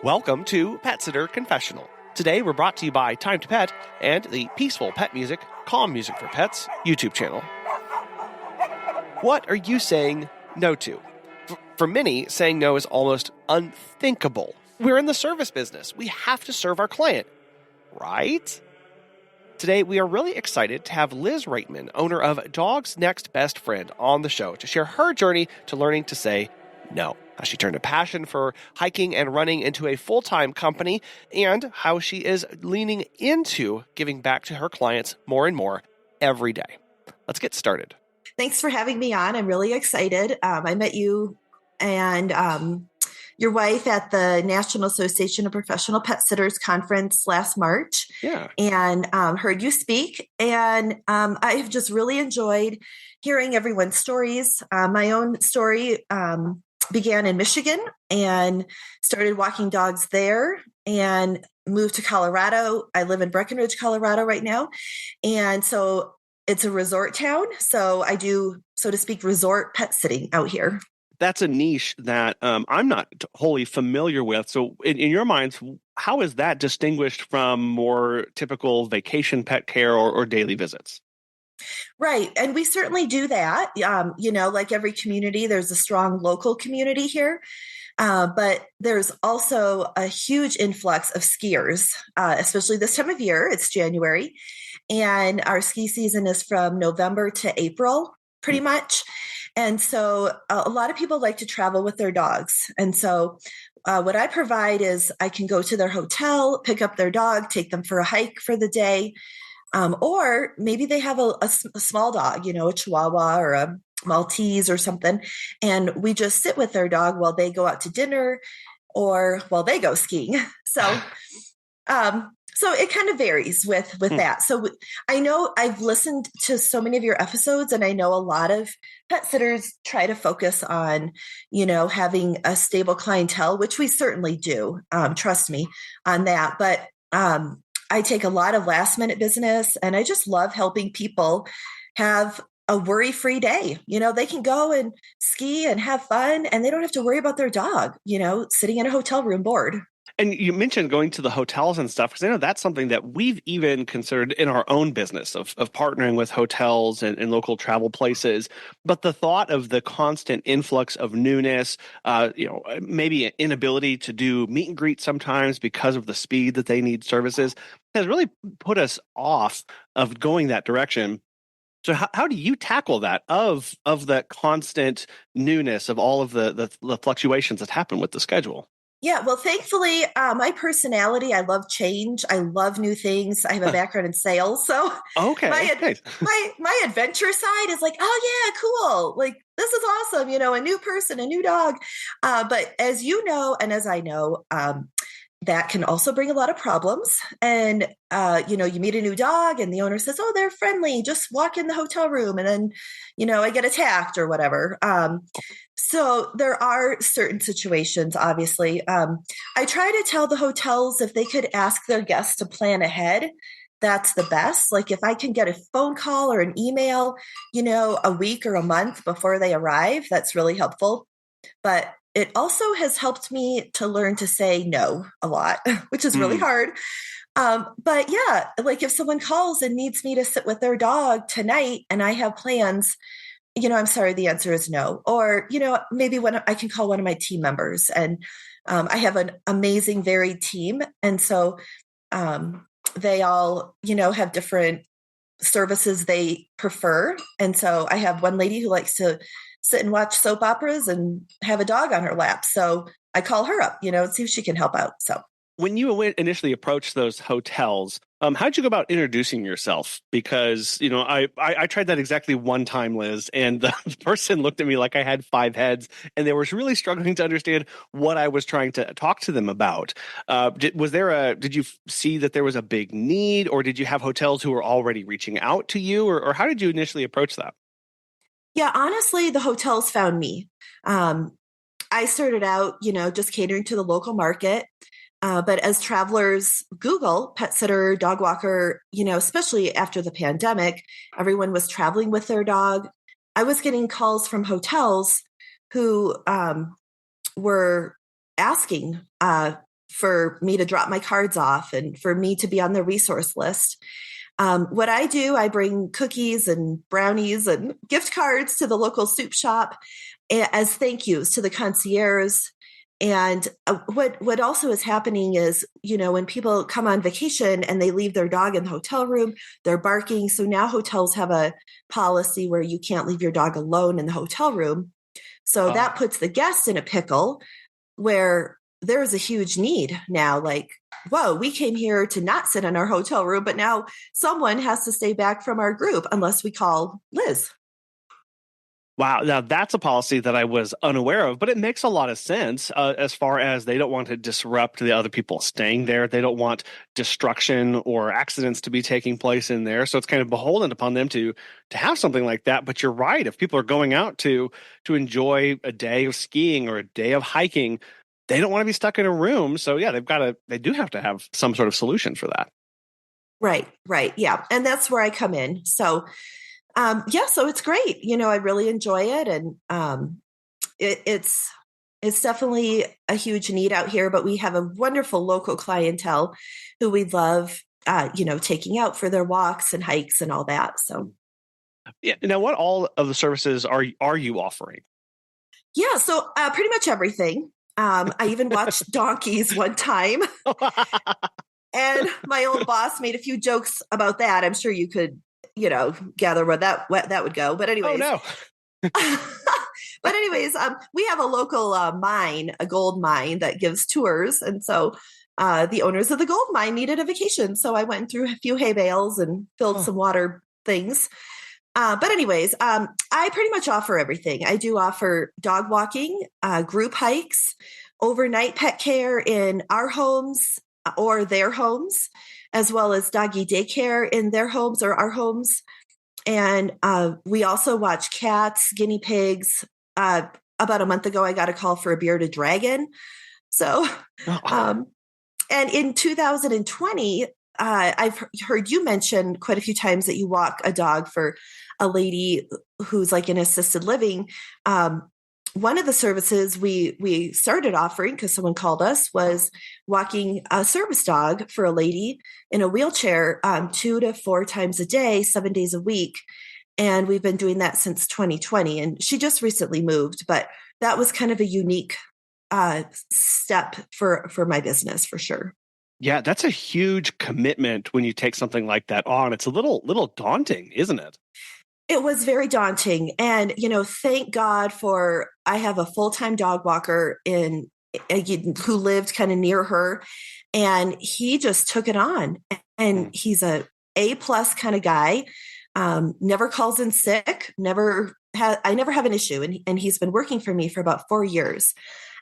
Welcome to Pet Sitter Confessional. Today we're brought to you by Time to Pet and the Peaceful Pet Music, Calm Music for Pets YouTube channel. What are you saying no to? For many, saying no is almost unthinkable. We're in the service business. We have to serve our client, right? Today, we are really excited to have Liz Raitman, owner of Dog's Next Best Friend, on the show to share her journey to learning to say no, how she turned a passion for hiking and running into a full-time company, and how she is leaning into giving back to her clients more and more every day. Let's get started. Thanks for having me on. I'm really excited. I met you and your wife at the National Association of Professional Pet Sitters conference last March. Yeah. And heard you speak. And I've just really enjoyed hearing everyone's stories. My own story began in Michigan and started walking dogs there and moved to Colorado. I live in Breckenridge, Colorado right now. And so it's a resort town. So I do, so to speak, resort pet sitting out here. That's a niche that I'm not wholly familiar with. So in your minds, how is that distinguished from more typical vacation pet care or daily visits? Right. And we certainly do that. Like every community, there's a strong local community here. But there's also a huge influx of skiers, especially this time of year. It's January. And our ski season is from November to April, pretty much. And so a lot of people like to travel with their dogs. And so what I provide is I can go to their hotel, pick up their dog, take them for a hike for the day. Or maybe they have a small dog, a Chihuahua or a Maltese or something. And we just sit with their dog while they go out to dinner or while they go skiing. So it kind of varies with that. So I know I've listened to so many of your episodes, and I know a lot of pet sitters try to focus on, having a stable clientele, which we certainly do. Trust me on that. But I take a lot of last minute business, and I just love helping people have a worry-free day. They can go and ski and have fun, and they don't have to worry about their dog, sitting in a hotel room bored. And you mentioned going to the hotels and stuff, because I know that's something that we've even considered in our own business of partnering with hotels and local travel places. But the thought of the constant influx of newness, maybe an inability to do meet and greet sometimes because of the speed that they need services, has really put us off of going that direction. So how do you tackle that of that constant newness of all of the fluctuations that happen with the schedule? Yeah, well, thankfully, my personality, I love change. I love new things. I have a background in sales. So okay, my adventure side is like, oh, yeah, cool. Like, this is awesome. A new person, a new dog. But as you know, and as I know, that can also bring a lot of problems. And, you meet a new dog and the owner says, oh, they're friendly. Just walk in the hotel room. And then, I get attacked or whatever. So there are certain situations, obviously. I try to tell the hotels if they could ask their guests to plan ahead, that's the best. Like if I can get a phone call or an email, a week or a month before they arrive, that's really helpful. But it also has helped me to learn to say no a lot, which is really hard. But yeah, like if someone calls and needs me to sit with their dog tonight and I have plans, I'm sorry, the answer is no. Or, maybe when I can call one of my team members, and I have an amazing, varied team. And so they all, have different services they prefer. And so I have one lady who likes to sit and watch soap operas and have a dog on her lap. So I call her up, and see if she can help out. So when you initially approached those hotels, how'd you go about introducing yourself? Because, I tried that exactly one time, Liz, and the person looked at me like I had 5 heads, and they were really struggling to understand what I was trying to talk to them about. Did you see that there was a big need, or did you have hotels who were already reaching out to you, or how did you initially approach that? Yeah, honestly, the hotels found me. I started out, just catering to the local market. But as travelers Google pet sitter, dog walker, especially after the pandemic, everyone was traveling with their dog. I was getting calls from hotels who were asking for me to drop my cards off and for me to be on the resource list. What I do, I bring cookies and brownies and gift cards to the local soup shop as thank yous to the concierge. And what also is happening is, when people come on vacation and they leave their dog in the hotel room, they're barking. So now hotels have a policy where you can't leave your dog alone in the hotel room. So that puts the guest in a pickle where there's a huge need now. Like, whoa, we came here to not sit in our hotel room, but now someone has to stay back from our group unless we call Liz. Wow. Now, that's a policy that I was unaware of, but it makes a lot of sense as far as they don't want to disrupt the other people staying there. They don't want destruction or accidents to be taking place in there. So it's kind of beholden upon them to have something like that. But you're right. If people are going out to enjoy a day of skiing or a day of hiking, they don't want to be stuck in a room. So yeah, they do have to have some sort of solution for that. Right. Yeah. And that's where I come in. So so it's great. I really enjoy it. And it's definitely a huge need out here, but we have a wonderful local clientele who we love, taking out for their walks and hikes and all that. So, yeah. Now, what all of the services are you offering? Yeah. So pretty much everything. I even watched donkeys one time. And my old boss made a few jokes about that. I'm sure you could gather where that would go. But anyways, oh no. We have a local mine, a gold mine that gives tours, and so the owners of the gold mine needed a vacation. So I went through a few hay bales and filled some water things. But anyways, I pretty much offer everything. I do offer dog walking, group hikes, overnight pet care in our homes or their homes, as well as doggy daycare in their homes or our homes. And we also watch cats, guinea pigs. About a month ago, I got a call for a bearded dragon. So, and in 2020, I've heard you mention quite a few times that you walk a dog for a lady who's like in assisted living. One of the services we started offering, because someone called us, was walking a service dog for a lady in a wheelchair 2 to 4 times a day, 7 days a week. And we've been doing that since 2020. And she just recently moved, but that was kind of a unique step for my business, for sure. Yeah, that's a huge commitment when you take something like that on. It's a little daunting, isn't it? It was very daunting. And, thank God I have a full-time dog walker who lived kind of near her, and he just took it on. And he's A+ kind of guy. Never calls in sick, I never have an issue. And he's been working for me for about 4 years.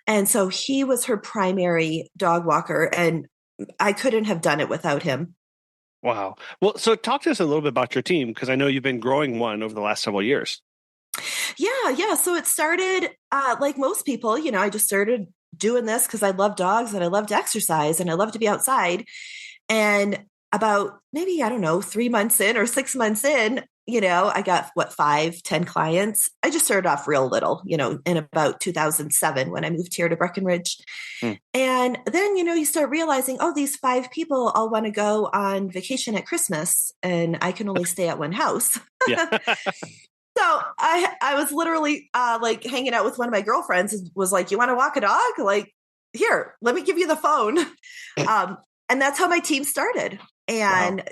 And so he was her primary dog walker, and I couldn't have done it without him. Wow. Well, so talk to us a little bit about your team, because I know you've been growing one over the last several years. Yeah. So it started like most people, I just started doing this because I love dogs and I love to exercise and I love to be outside. And about maybe, I don't know, 3 months in or 6 months in, I got 5-10 clients. I just started off real little, in about 2007 when I moved here to Breckenridge. And then, you start realizing, oh, these 5 people all want to go on vacation at Christmas and I can only stay at one house. Yeah. So I was literally like hanging out with one of my girlfriends and was like, you want to walk a dog? Like, here, let me give you the phone. And that's how my team started. And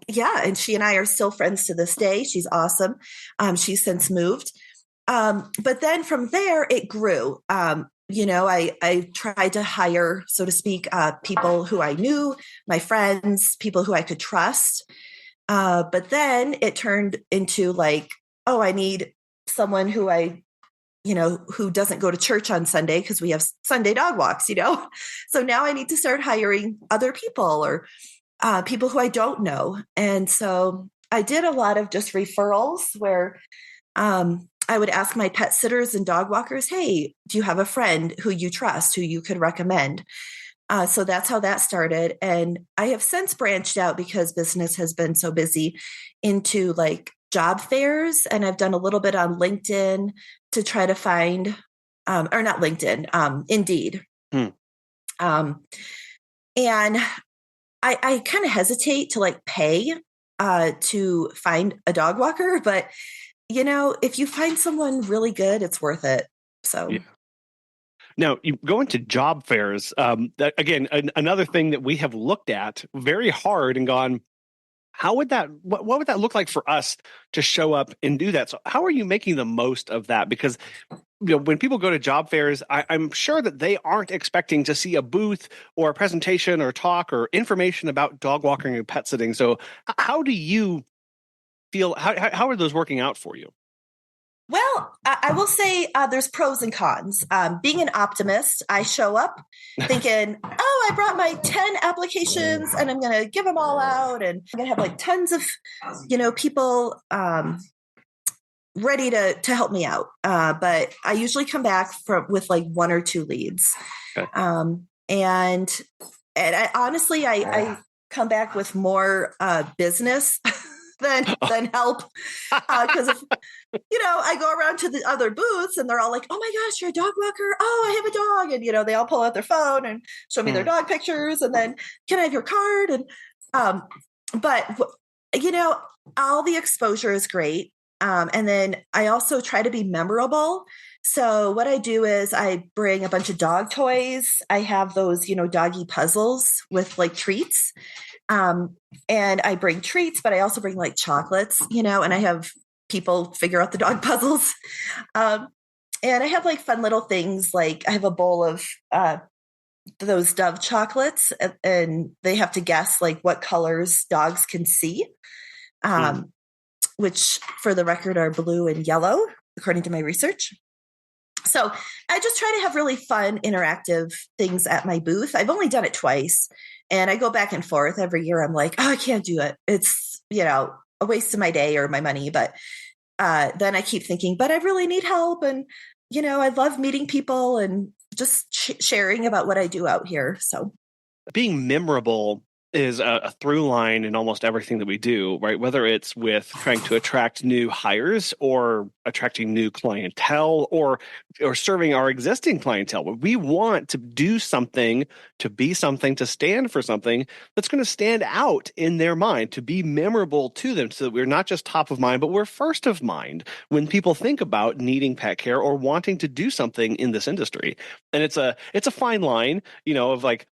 yeah, and she and I are still friends to this day. She's awesome. She's since moved. But then from there, it grew. I tried to hire, so to speak, people who I knew, my friends, people who I could trust. But then it turned into like, oh, I need someone who who doesn't go to church on Sunday because we have Sunday dog walks, So now I need to start hiring other people or people who I don't know. And so I did a lot of just referrals where I would ask my pet sitters and dog walkers, hey, do you have a friend who you trust, who you could recommend? So that's how that started. And I have since branched out because business has been so busy into like job fairs. And I've done a little bit on LinkedIn to try to find, or not LinkedIn, Indeed. Um, and I kind of hesitate to like pay to find a dog walker, but if you find someone really good, it's worth it. So. Yeah. Now, you go into job fairs. Again, another thing that we have looked at very hard and gone, how would what would that look like for us to show up and do that? So how are you making the most of that? Because when people go to job fairs, I'm sure that they aren't expecting to see a booth or a presentation or talk or information about dog walking and pet sitting. So how do you feel? How are those working out for you? Well, I will say there's pros and cons. Being an optimist, I show up thinking, oh, I brought my 10 applications and I'm going to give them all out. And I'm going to have like tons of, people ready to help me out. But I usually come back with like one or two leads. Okay. And honestly, I come back with more business than help. Because I go around to the other booths and they're all like, oh my gosh, you're a dog walker. Oh, I have a dog. And, they all pull out their phone and show me their dog pictures. And then, can I have your card? And, but all the exposure is great. And then I also try to be memorable. So what I do is I bring a bunch of dog toys. I have those, doggy puzzles with like treats. And I bring treats, but I also bring like chocolates, and I have people figure out the dog puzzles. And I have like fun little things. Like I have a bowl of those Dove chocolates and they have to guess like what colors dogs can see. Which for the record are blue and yellow, according to my research. So I just try to have really fun, interactive things at my booth. I've only done it twice and I go back and forth every year. I'm like, oh, I can't do it. It's, a waste of my day or my money. But then I keep thinking, but I really need help. And, I love meeting people and just sharing about what I do out here. So being memorable is a through line in almost everything that we do, right? Whether it's with trying to attract new hires or attracting new clientele or serving our existing clientele. We want to do something, to be something, to stand for something that's going to stand out in their mind, to be memorable to them so that we're not just top of mind, but we're first of mind when people think about needing pet care or wanting to do something in this industry. And it's a fine line, of like,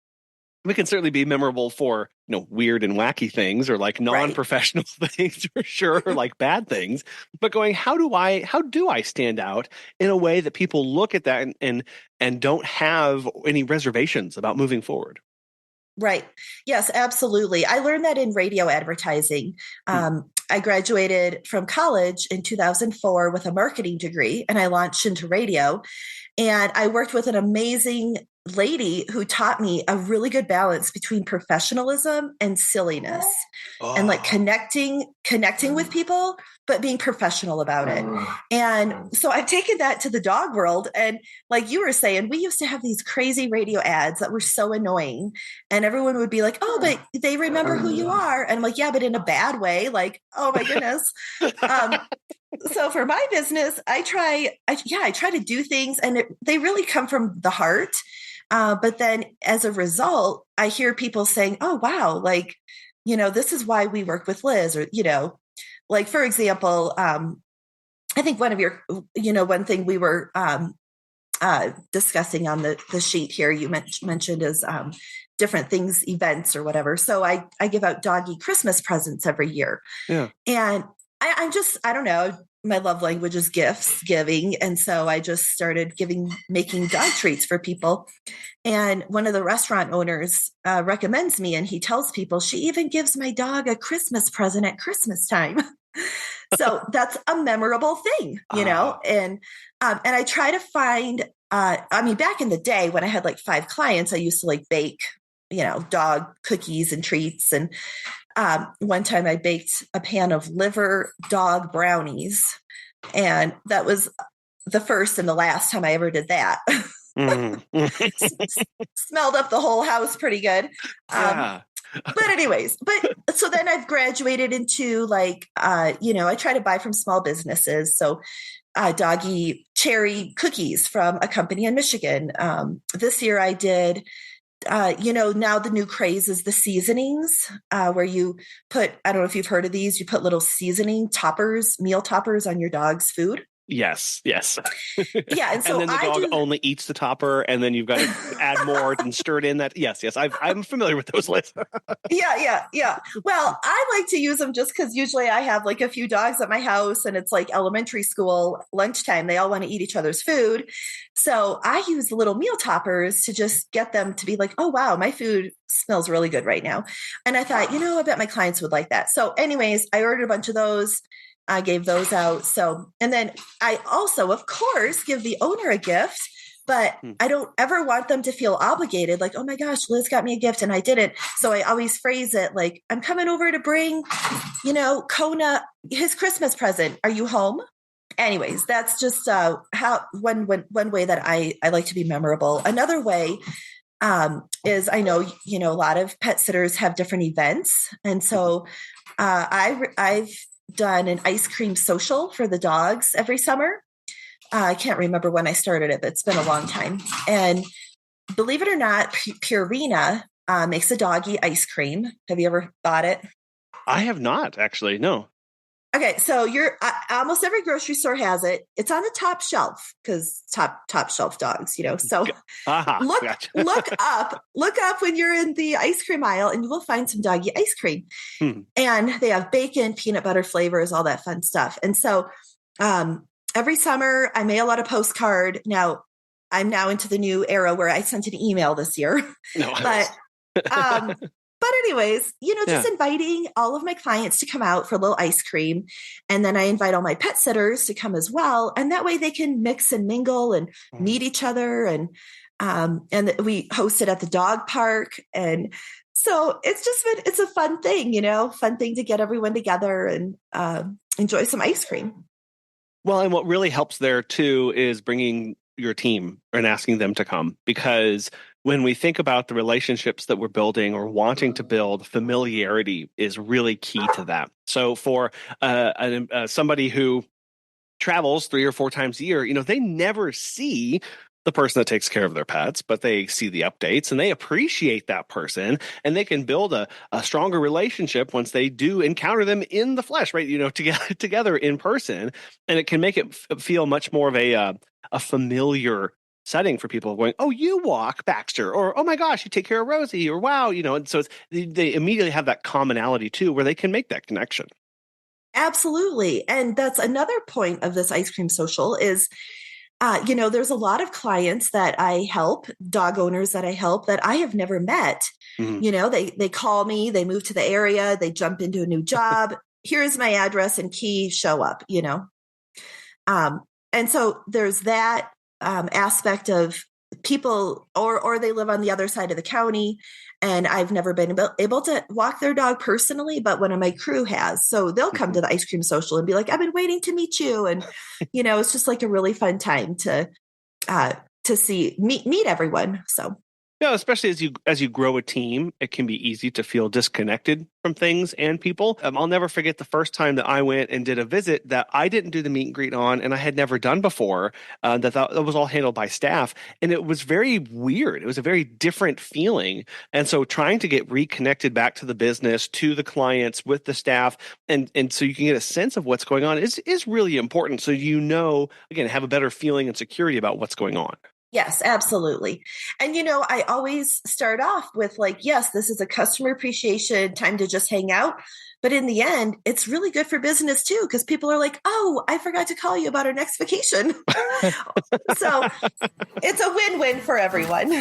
we can certainly be memorable for weird and wacky things or like non-professional things for sure, or like bad things, but going, how do I stand out in a way that people look at that and don't have any reservations about moving forward? Right. Yes, absolutely. I learned that in radio advertising. I graduated from college in 2004 with a marketing degree and I launched into radio. And I worked with an amazing lady who taught me a really good balance between professionalism and silliness and like connecting with people, but being professional about it. And so I've taken that to the dog world. And like you were saying, we used to have these crazy radio ads that were so annoying. And everyone would be like, oh, but they remember who you are. And I'm like, yeah, but in a bad way. Like, oh my goodness. So for my business, I try to do things and they really come from the heart. But then as a result, I hear people saying, oh, wow, like, this is why we work with Liz or, like, for example, I think one of your, one thing we were discussing on the sheet here, you mentioned is different things, events or whatever. So I give out doggy Christmas presents every year. Yeah. And I don't know, my love language is gifts giving. And so I just started making dog treats for people. And one of the restaurant owners recommends me and he tells people she even gives my dog a Christmas present at Christmas time. So that's a memorable thing, and I try to find, back in the day when I had like 5 clients, I used to like bake, dog cookies and treats. And one time I baked a pan of liver dog brownies and that was the first and the last time I ever did that. Smelled up the whole house pretty good. Yeah. But anyways, so then I've graduated into like, I try to buy from small businesses. So doggy cherry cookies from a company in Michigan. This year I did Now the new craze is the seasonings, where you put, I don't know if you've heard of these, you put little seasoning toppers, meal toppers on your dog's food. Yes, yes. Yeah. And And so then the I dog do. only eats the topper, and then you've got to add more and stir it in. That yes, yes, I'm familiar with those lists. Yeah. Well, I like to use them just because usually I have like a few dogs at my house and it's like elementary school lunchtime. They all want to eat each other's food. So I use the little meal toppers to just get them to be like, oh, wow, my food smells really good right now. And I thought, I bet my clients would like that. So, anyways, I ordered a bunch of those. I gave those out. So, and then I also, of course, give the owner a gift, but I don't ever want them to feel obligated, like, oh my gosh, Liz got me a gift and I didn't. So I always phrase it like, I'm coming over to bring, Kona his Christmas present. Are you home? Anyways, that's just how one way that I like to be memorable. Another way is, I know, a lot of pet sitters have different events. And so I've done an ice cream social for the dogs every summer. I can't remember when I started it, but it's been a long time. And believe it or not, Purina makes a doggy ice cream. Have you ever bought it? I have not actually. No. Okay, so almost every grocery store has it. It's on the top shelf because top shelf dogs, So look gotcha. look up when you're in the ice cream aisle, and you will find some doggy ice cream. And they have bacon, peanut butter flavors, all that fun stuff. And so every summer I mail out a postcard. Now I'm now into the new era where I sent an email this year, No. But anyways, just inviting all of my clients to come out for a little ice cream. And then I invite all my pet sitters to come as well. And that way they can mix and mingle and meet each other. And we host it at the dog park. And so it's a fun thing, fun thing to get everyone together and enjoy some ice cream. Well, and what really helps there too is bringing your team and asking them to come, because when we think about the relationships that we're building or wanting to build, familiarity is really key to that. So for somebody who travels 3 or 4 times a year, they never see the person that takes care of their pets, but they see the updates and they appreciate that person, and they can build a stronger relationship once they do encounter them in the flesh, right? Together in person, and it can make it feel much more of a familiar setting for people going, oh, you walk Baxter, or oh my gosh, you take care of Rosie, or wow, and so they immediately have that commonality too, where they can make that connection. Absolutely. And that's another point of this ice cream social is, there's a lot of clients that I help, dog owners that I help, that I have never met. They call me, they move to the area, they jump into a new job. Here's my address and key, show up, and so there's that aspect of people, or they live on the other side of the county, and I've never been able to walk their dog personally, but one of my crew has. So they'll come to the ice cream social and be like, I've been waiting to meet you. And, it's just like a really fun time to meet everyone. So. Yeah, especially as you grow a team, it can be easy to feel disconnected from things and people. I'll never forget the first time that I went and did a visit that I didn't do the meet and greet on, and I had never done before. That was all handled by staff, and it was very weird. It was a very different feeling, and so trying to get reconnected back to the business, to the clients, with the staff, and so you can get a sense of what's going on is really important. So again, have a better feeling and security about what's going on. Yes, absolutely. And, I always start off with like, yes, this is a customer appreciation time to just hang out. But in the end, it's really good for business too, because people are like, oh, I forgot to call you about our next vacation. So it's a win-win for everyone.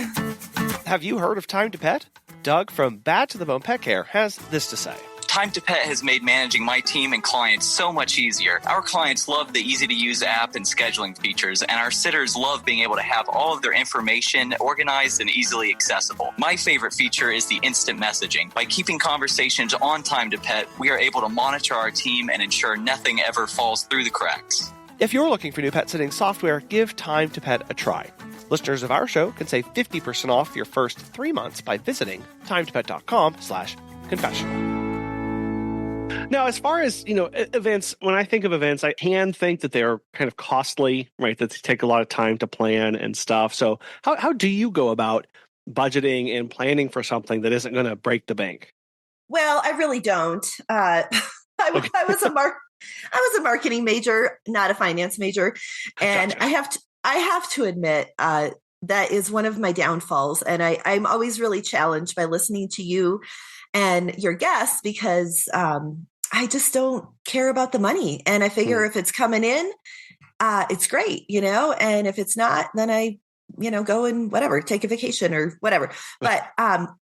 Have you heard of Time to Pet? Doug from Bad to the Bone Pet Care has this to say. Time to Pet has made managing my team and clients so much easier. Our clients love the easy-to-use app and scheduling features, and our sitters love being able to have all of their information organized and easily accessible. My favorite feature is the instant messaging. By keeping conversations on Time to Pet, we are able to monitor our team and ensure nothing ever falls through the cracks. If you're looking for new pet sitting software, give Time to Pet a try. Listeners of our show can save 50% off your first 3 months by visiting timetopet.com/confessional. Now, as far as, events, when I think of events, I can think that they're kind of costly, right? That they take a lot of time to plan and stuff. So how do you go about budgeting and planning for something that isn't going to break the bank? Well, I really don't. Okay. I was I was a marketing major, not a finance major, and Gotcha. I have to admit that is one of my downfalls. And I'm always really challenged by listening to you and your guests because I just don't care about the money. And I figure if it's coming in, it's great, and if it's not, then I, go and whatever, take a vacation or whatever.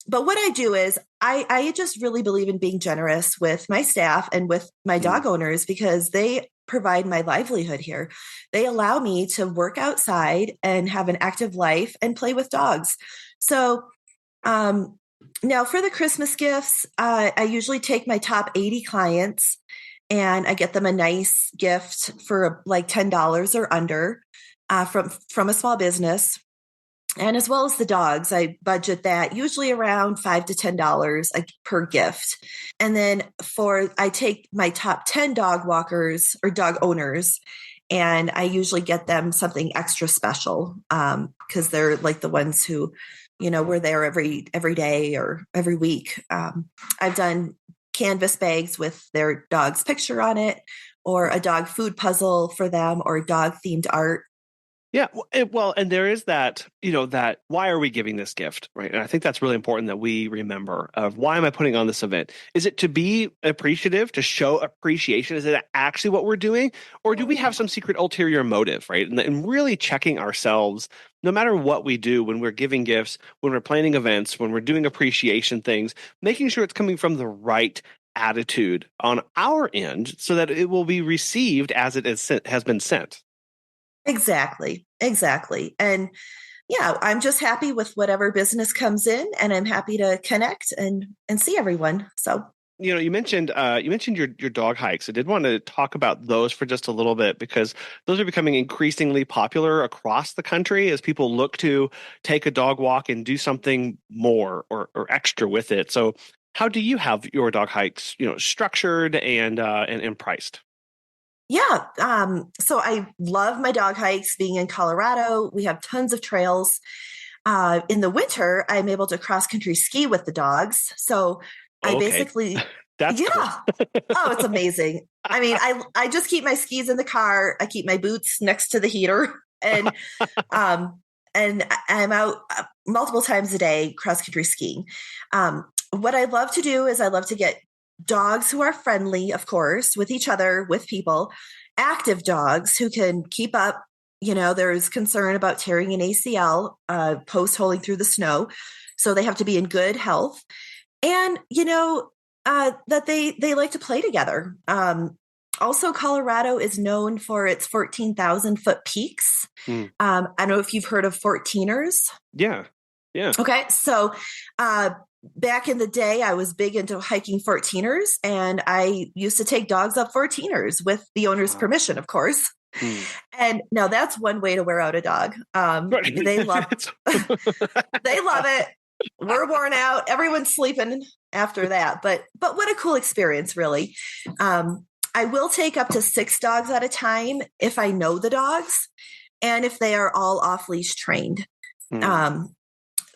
But what I do is I just really believe in being generous with my staff and with my dog owners because they provide my livelihood here. They allow me to work outside and have an active life and play with dogs. So now for the Christmas gifts, I usually take my top 80 clients and I get them a nice gift for like $10 or under from a small business. And as well as the dogs, I budget that usually around $5 to $10 per gift. And then I take my top 10 dog walkers or dog owners, and I usually get them something extra special because they're like the ones who, we're there every day or every week. I've done canvas bags with their dog's picture on it, or a dog food puzzle for them, or dog themed art. Yeah, well, and there is that, that why are we giving this gift, right? And I think that's really important that we remember of why am I putting on this event? Is it to be appreciative, to show appreciation? Is it actually what we're doing? Or do we have some secret ulterior motive, right? And really checking ourselves, no matter what we do when we're giving gifts, when we're planning events, when we're doing appreciation things, making sure it's coming from the right attitude on our end so that it will be received as it has been sent. Exactly. And yeah, I'm just happy with whatever business comes in, and I'm happy to connect and see everyone. So, you mentioned your dog hikes. I did want to talk about those for just a little bit because those are becoming increasingly popular across the country as people look to take a dog walk and do something more or extra with it. So, how do you have your dog hikes, structured and priced? yeah. So I love my dog hikes being in Colorado. We have tons of trails. In the winter, I'm able to cross country ski with the dogs. So I Okay, basically, that's cool. yeah. Oh, it's amazing. I mean, I just keep my skis in the car. I keep my boots next to the heater and, and I'm out multiple times a day cross country skiing. What I love to do is I love to get dogs who are friendly, of course, with each other, with people, active dogs who can keep up. There's concern about tearing an ACL post holing through the snow. So they have to be in good health. And, that they like to play together. Also, Colorado is known for its 14,000 foot peaks. I don't know if you've heard of 14ers. Yeah. Okay. So, back in the day, I was big into hiking 14ers, and I used to take dogs up 14ers with the owner's permission, of course. And now that's one way to wear out a dog. They love they love it. We're worn out. Everyone's sleeping after that. But what a cool experience, really. I will take up to 6 dogs at a time if I know the dogs and if they are all off leash trained.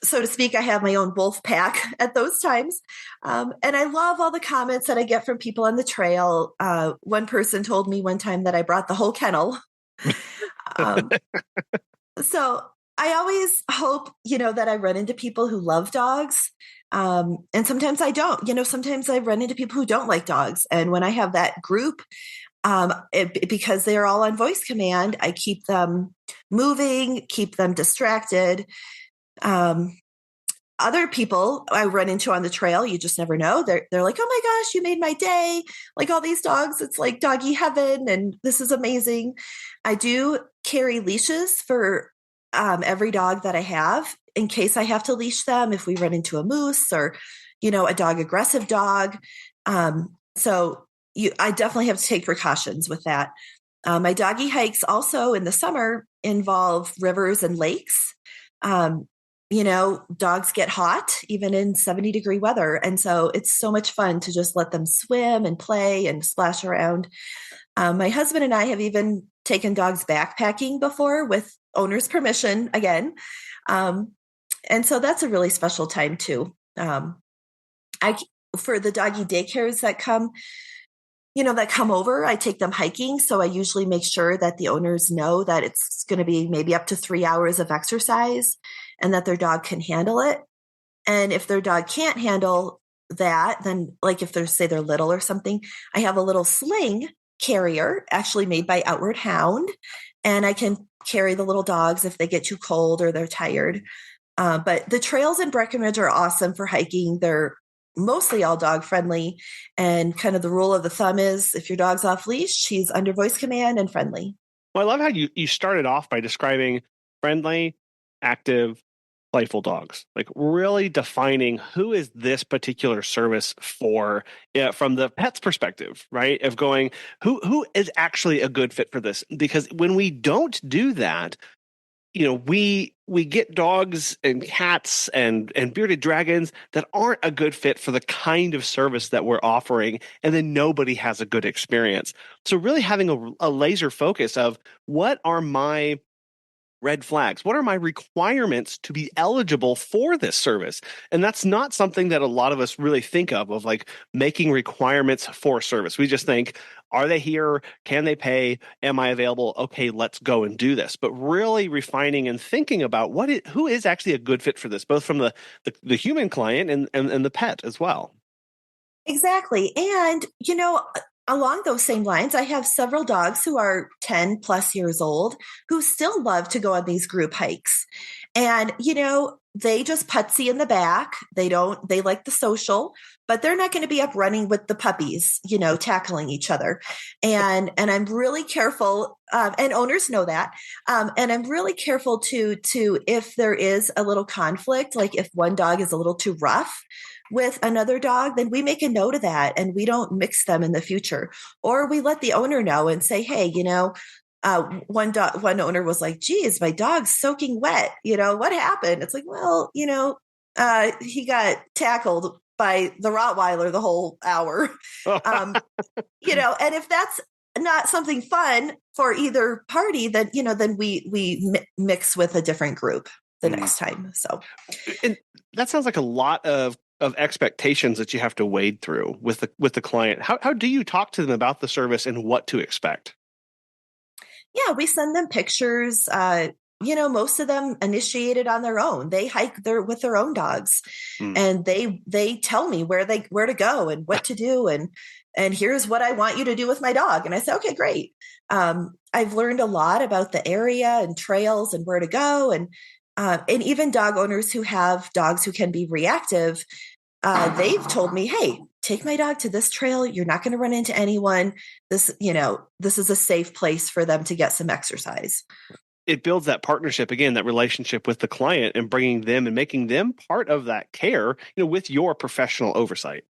So to speak, I have my own wolf pack at those times. And I love all the comments that I get from people on the trail. One person told me one time that I brought the whole kennel. So I always hope, that I run into people who love dogs. And sometimes I don't, sometimes I run into people who don't like dogs. And when I have that group, because they are all on voice command, I keep them moving, keep them distracted. Other people I run into on the trail, you just never know. They're like, oh my gosh, you made my day. Like all these dogs, it's like doggy heaven. And this is amazing. I do carry leashes for every dog that I have in case I have to leash them if we run into a moose or, a dog aggressive dog. So I definitely have to take precautions with that. My doggy hikes also in the summer involve rivers and lakes. Dogs get hot even in 70-degree weather. And so it's so much fun to just let them swim and play and splash around. My husband and I have even taken dogs backpacking before with owner's permission again. And so that's a really special time too. I for the doggy daycares that come, that come over, I take them hiking. So I usually make sure that the owners know that it's going to be maybe up to 3 hours of exercise and that their dog can handle it. And if their dog can't handle that, then like if they're little or something, I have a little sling carrier actually made by Outward Hound. And I can carry the little dogs if they get too cold or they're tired. But the trails in Breckenridge are awesome for hiking. They're mostly all dog friendly. And kind of the rule of the thumb is if your dog's off leash, she's under voice command and friendly. Well, I love how you started off by describing friendly, active, playful dogs, like really defining who is this particular service for, from the pet's perspective, right? Of going, who is actually a good fit for this? Because when we don't do that, we get dogs and cats and bearded dragons that aren't a good fit for the kind of service that we're offering, and then nobody has a good experience. So really having a laser focus of what are my red flags? What are my requirements to be eligible for this service? And that's not something that a lot of us really think of like making requirements for service. We just think, are they here? Can they pay? Am I available? Okay, let's go and do this. But really refining and thinking about who is actually a good fit for this, both from the human client and the pet as well. Exactly. And, along those same lines, I have several dogs who are 10 plus years old who still love to go on these group hikes. And, they just putsy in the back. They like the social, but they're not going to be up running with the puppies, tackling each other. And I'm really careful, and owners know that. And I'm really careful to if there is a little conflict, like if one dog is a little too rough with another dog, then we make a note of that and we don't mix them in the future. Or we let the owner know and say, hey, one owner was like, geez, my dog's soaking wet. What happened? It's like, well, he got tackled by the Rottweiler the whole hour. And if that's not something fun for either party, then, then we mix with a different group the next time. So, and that sounds like a lot of expectations that you have to wade through with the client. How do you talk to them about the service and what to expect? Yeah, we send them pictures. Most of them initiated on their own. They hike with their own dogs, and they tell me where to go and what to do, and here's what I want you to do with my dog. And I say, okay, great. I've learned a lot about the area and trails and where to go, and even dog owners who have dogs who can be reactive, they've told me, hey, take my dog to this trail. You're not going to run into anyone. This is a safe place for them to get some exercise. It builds that partnership again, that relationship with the client, and bringing them and making them part of that care, with your professional oversight.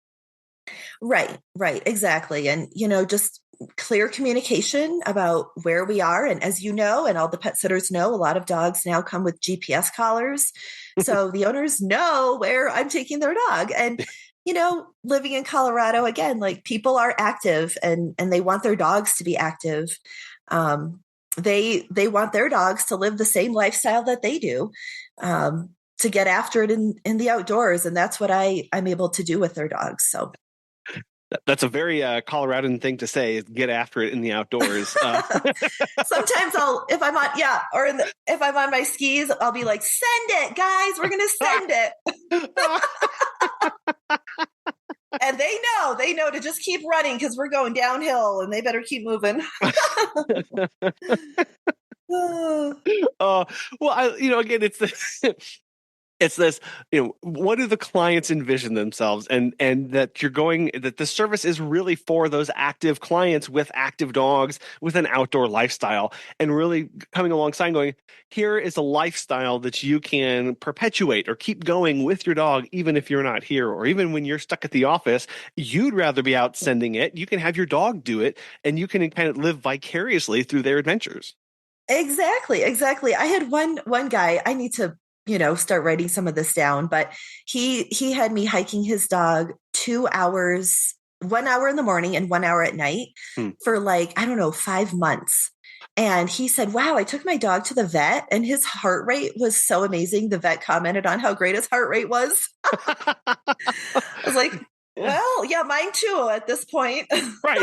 Right, exactly. And, just clear communication about where we are. And as you know, and all the pet sitters know, a lot of dogs now come with GPS collars. So the owners know where I'm taking their dog. And, living in Colorado, again, like people are active and they want their dogs to be active. They want their dogs to live the same lifestyle that they do, to get after it in the outdoors. And that's what I'm able to do with their dogs. So that's a very Coloradan thing to say, is get after it in the outdoors. Sometimes if I'm on my skis, I'll be like, send it, guys, we're going to send it. And they know to just keep running because we're going downhill and they better keep moving. Well, again, it's this, what do the clients envision themselves, and that that the service is really for those active clients with active dogs with an outdoor lifestyle, and really coming alongside going, here is a lifestyle that you can perpetuate or keep going with your dog, even if you're not here, or even when you're stuck at the office, you'd rather be out sending it. You can have your dog do it, and you can kind of live vicariously through their adventures. Exactly. I had one guy, I need to start writing some of this down, but he had me hiking his dog 2 hours, 1 hour in the morning and 1 hour at night for 5 months. And he said, wow, I took my dog to the vet and his heart rate was so amazing. The vet commented on how great his heart rate was. I was like, Yeah. well, yeah, mine too at this point. Right.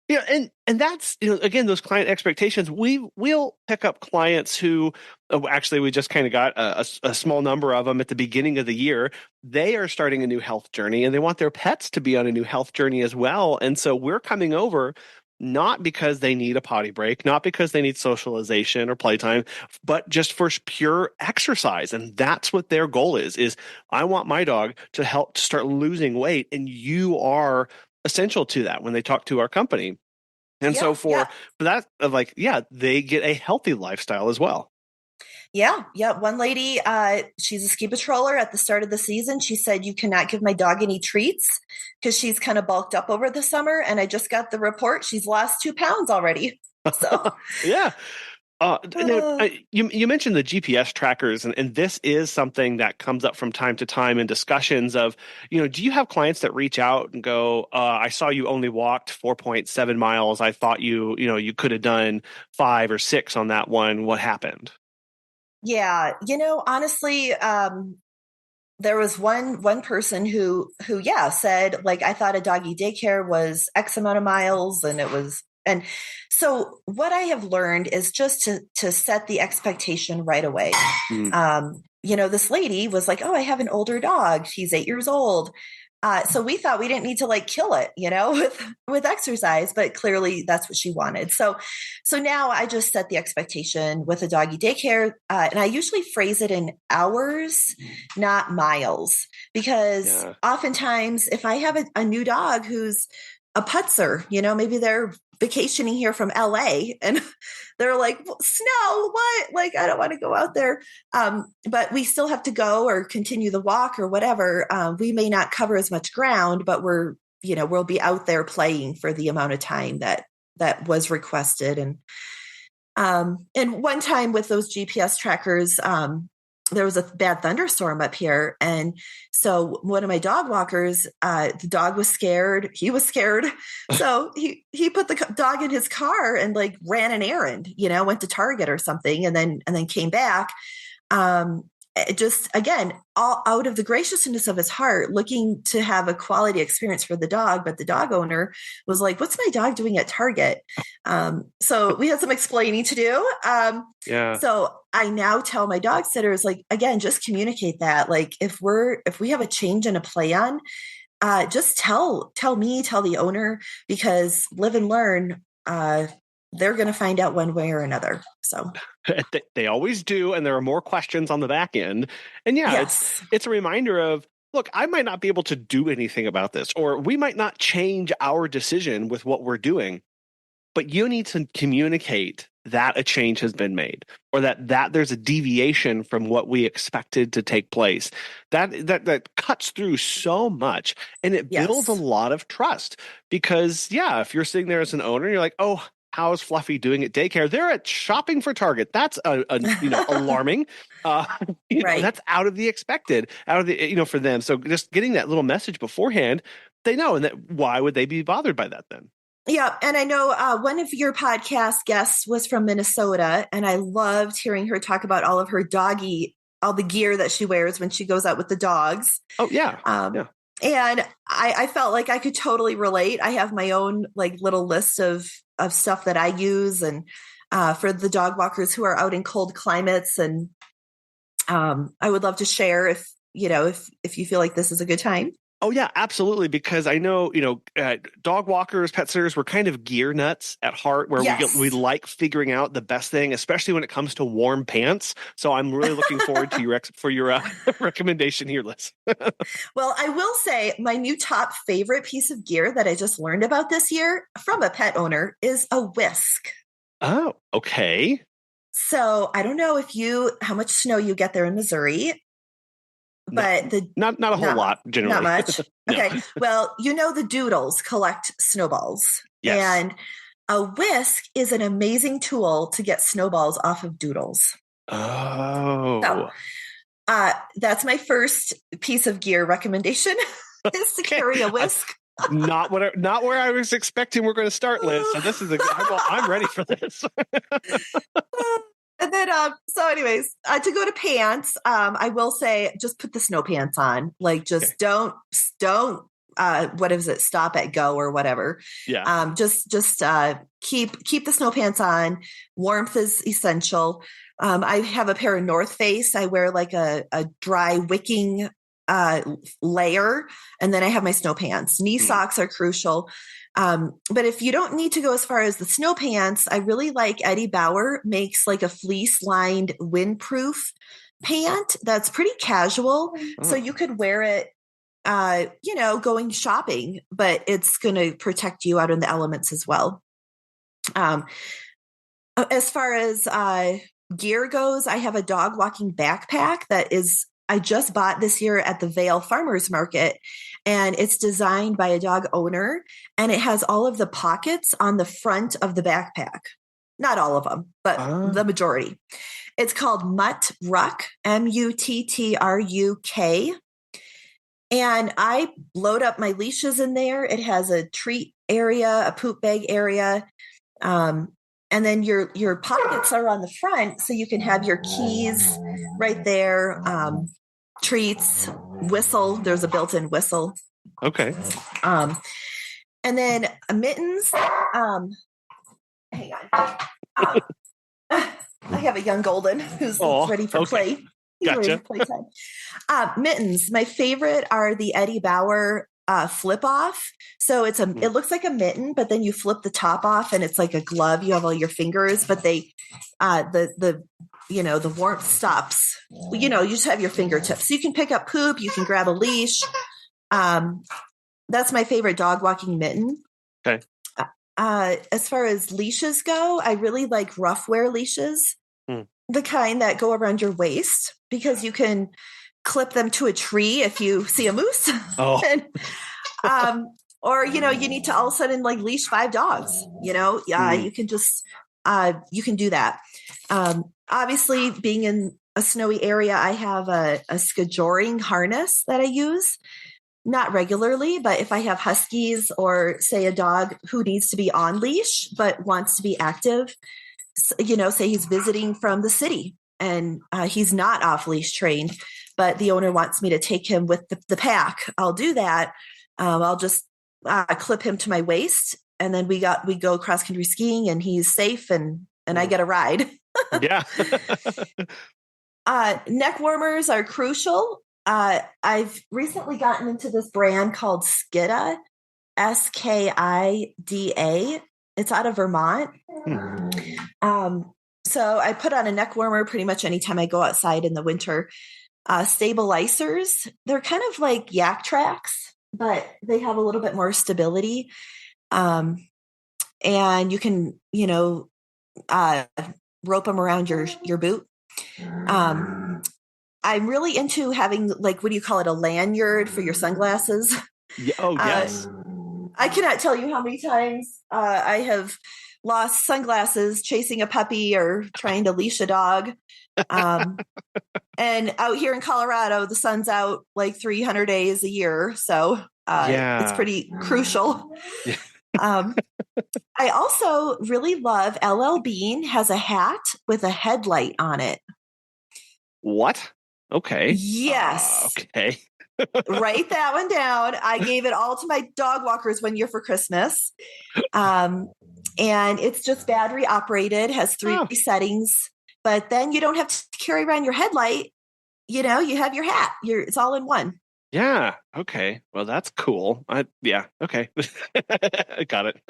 And that's, again, those client expectations. We'll pick up clients who, actually, we just kind of got a small number of them at the beginning of the year. They are starting a new health journey and they want their pets to be on a new health journey as well. And so we're coming over not because they need a potty break, not because they need socialization or playtime, but just for pure exercise. And that's what their goal is I want my dog to help to start losing weight. And you are essential to that when they talk to our company. And so for that, like, yeah, they get a healthy lifestyle as well. Yeah. One lady, she's a ski patroller. At the start of the season, she said, you cannot give my dog any treats because she's kind of bulked up over the summer. And I just got the report. She's lost 2 pounds already. So yeah. You mentioned the GPS trackers, and this is something that comes up from time to time in discussions of, do you have clients that reach out and go, I saw you only walked 4.7 miles. I thought you could have done 5 or 6 on that one. What happened? Yeah. Honestly, there was one person who said, like, I thought a doggy daycare was X amount of miles and it was. And so what I have learned is just to set the expectation right away. This lady was like, oh, I have an older dog. She's 8 years old. So we thought we didn't need to like kill it, with exercise, but clearly that's what she wanted. So now I just set the expectation with a doggy daycare. And I usually phrase it in hours, not miles, because oftentimes if I have a new dog who's a putzer, maybe they're vacationing here from LA and they're like, snow, what? Like, I don't want to go out there. But we still have to go or continue the walk or whatever. We may not cover as much ground, but we'll be out there playing for the amount of time that was requested. And one time with those GPS trackers, there was a bad thunderstorm up here. And so one of my dog walkers, the dog was scared. He was scared. So he put the dog in his car and like ran an errand, went to Target or something and then came back. Just again, all out of the graciousness of his heart, looking to have a quality experience for the dog. But the dog owner was like, what's my dog doing at Target? So we had some explaining to do. So I now tell my dog sitters, like, again, just communicate that. Like if we have a change in a plan, just tell me, tell the owner, because live and learn, they're going to find out one way or another. So they always do. And there are more questions on the back end. And it's a reminder of, look, I might not be able to do anything about this, or we might not change our decision with what we're doing, but you need to communicate that a change has been made, or that there's a deviation from what we expected to take place. That cuts through so much, and it builds a lot of trust. Because if you're sitting there as an owner, you're like, oh, how's Fluffy doing at daycare? They're at shopping for Target. That's alarming. Right. That's out of the expected, out of the for them. So just getting that little message beforehand, they know, and that why would they be bothered by that then? Yeah. And I know one of your podcast guests was from Minnesota, and I loved hearing her talk about all the gear that she wears when she goes out with the dogs. Oh, yeah. And I felt like I could totally relate. I have my own like little list of stuff that I use, and for the dog walkers who are out in cold climates. And I would love to share if you feel like this is a good time. Oh, yeah, absolutely. Because I know, dog walkers, pet sitters, we're kind of gear nuts at heart, where we like figuring out the best thing, especially when it comes to warm pants. So I'm really looking forward to your recommendation here, Liz. Well, I will say my new top favorite piece of gear that I just learned about this year from a pet owner is a whisk. Oh, okay. So I don't know how much snow you get there in Missouri. But not a whole lot, generally. Not much. Okay. Well, the doodles collect snowballs. Yes. And a whisk is an amazing tool to get snowballs off of doodles. Oh. So, that's my first piece of gear recommendation is to carry a whisk. Not where I was expecting we're going to start, Liz. So this is I'm ready for this. And then, so anyways, to go to pants, I will say, just put the snow pants on. Like, just don't, what is it? Stop at go or whatever. Yeah. Just keep the snow pants on. Warmth is essential. I have a pair of North Face. I wear like a dry wicking layer, and then I have my snow pants. Knee socks are crucial. But if you don't need to go as far as the snow pants, I really like Eddie Bauer makes like a fleece lined windproof pant that's pretty casual. So you could wear it, going shopping, but it's going to protect you out in the elements as well. As far as gear goes, I have a dog walking backpack I just bought this year at the Vail Farmers Market, and it's designed by a dog owner, and it has all of the pockets on the front of the backpack. Not all of them, but the majority. It's called Mutt Ruck, Muttruk. And I load up my leashes in there. It has a treat area, a poop bag area. And then your pockets are on the front, so you can have your keys right there. Treats, whistle. There's a built-in whistle. Okay. And then mittens. Hang on. I have a young golden who's ready for play. He's ready for playtime. Mittens. My favorite are the Eddie Bauer flip off. So it looks like a mitten, but then you flip the top off and it's like a glove. You have all your fingers, but the warmth stops. You just have your fingertips. So you can pick up poop. You can grab a leash. That's my favorite dog walking mitten. Okay. As far as leashes go, I really like rough wear leashes, the kind that go around your waist, because you can clip them to a tree if you see a moose. Oh. Or, you need to all of a sudden like leash 5 dogs, you can just, you can do that. Obviously being in a snowy area, I have a scheduring harness that I use. Not regularly, but if I have huskies or say a dog who needs to be on leash, but wants to be active, say he's visiting from the city and he's not off leash trained, but the owner wants me to take him with the pack, I'll do that. I'll just clip him to my waist, and then we go cross country skiing, and he's safe, and I get a ride. Yeah. Neck warmers are crucial. I've recently gotten into this brand called Skida, Skida. It's out of Vermont. So I put on a neck warmer pretty much anytime I go outside in the winter. Stabilizers, they're kind of like yak tracks, but they have a little bit more stability. And you can, rope them around your boot. I'm really into having, like, what do you call it? A lanyard for your sunglasses. Yeah, oh, yes. I cannot tell you how many times I have lost sunglasses chasing a puppy or trying to leash a dog. And out here in Colorado, the sun's out like 300 days a year. So it's pretty crucial. Yeah. I also really love LL Bean has a hat with a headlight on it. What? Okay. Yes. Okay. Write that one down. I gave it all to my dog walkers one year for Christmas. And it's just battery operated, has 3 settings, but then you don't have to carry around your headlight. You have your hat. It's all in one. Yeah. Okay. Well, that's cool. Okay. I got it.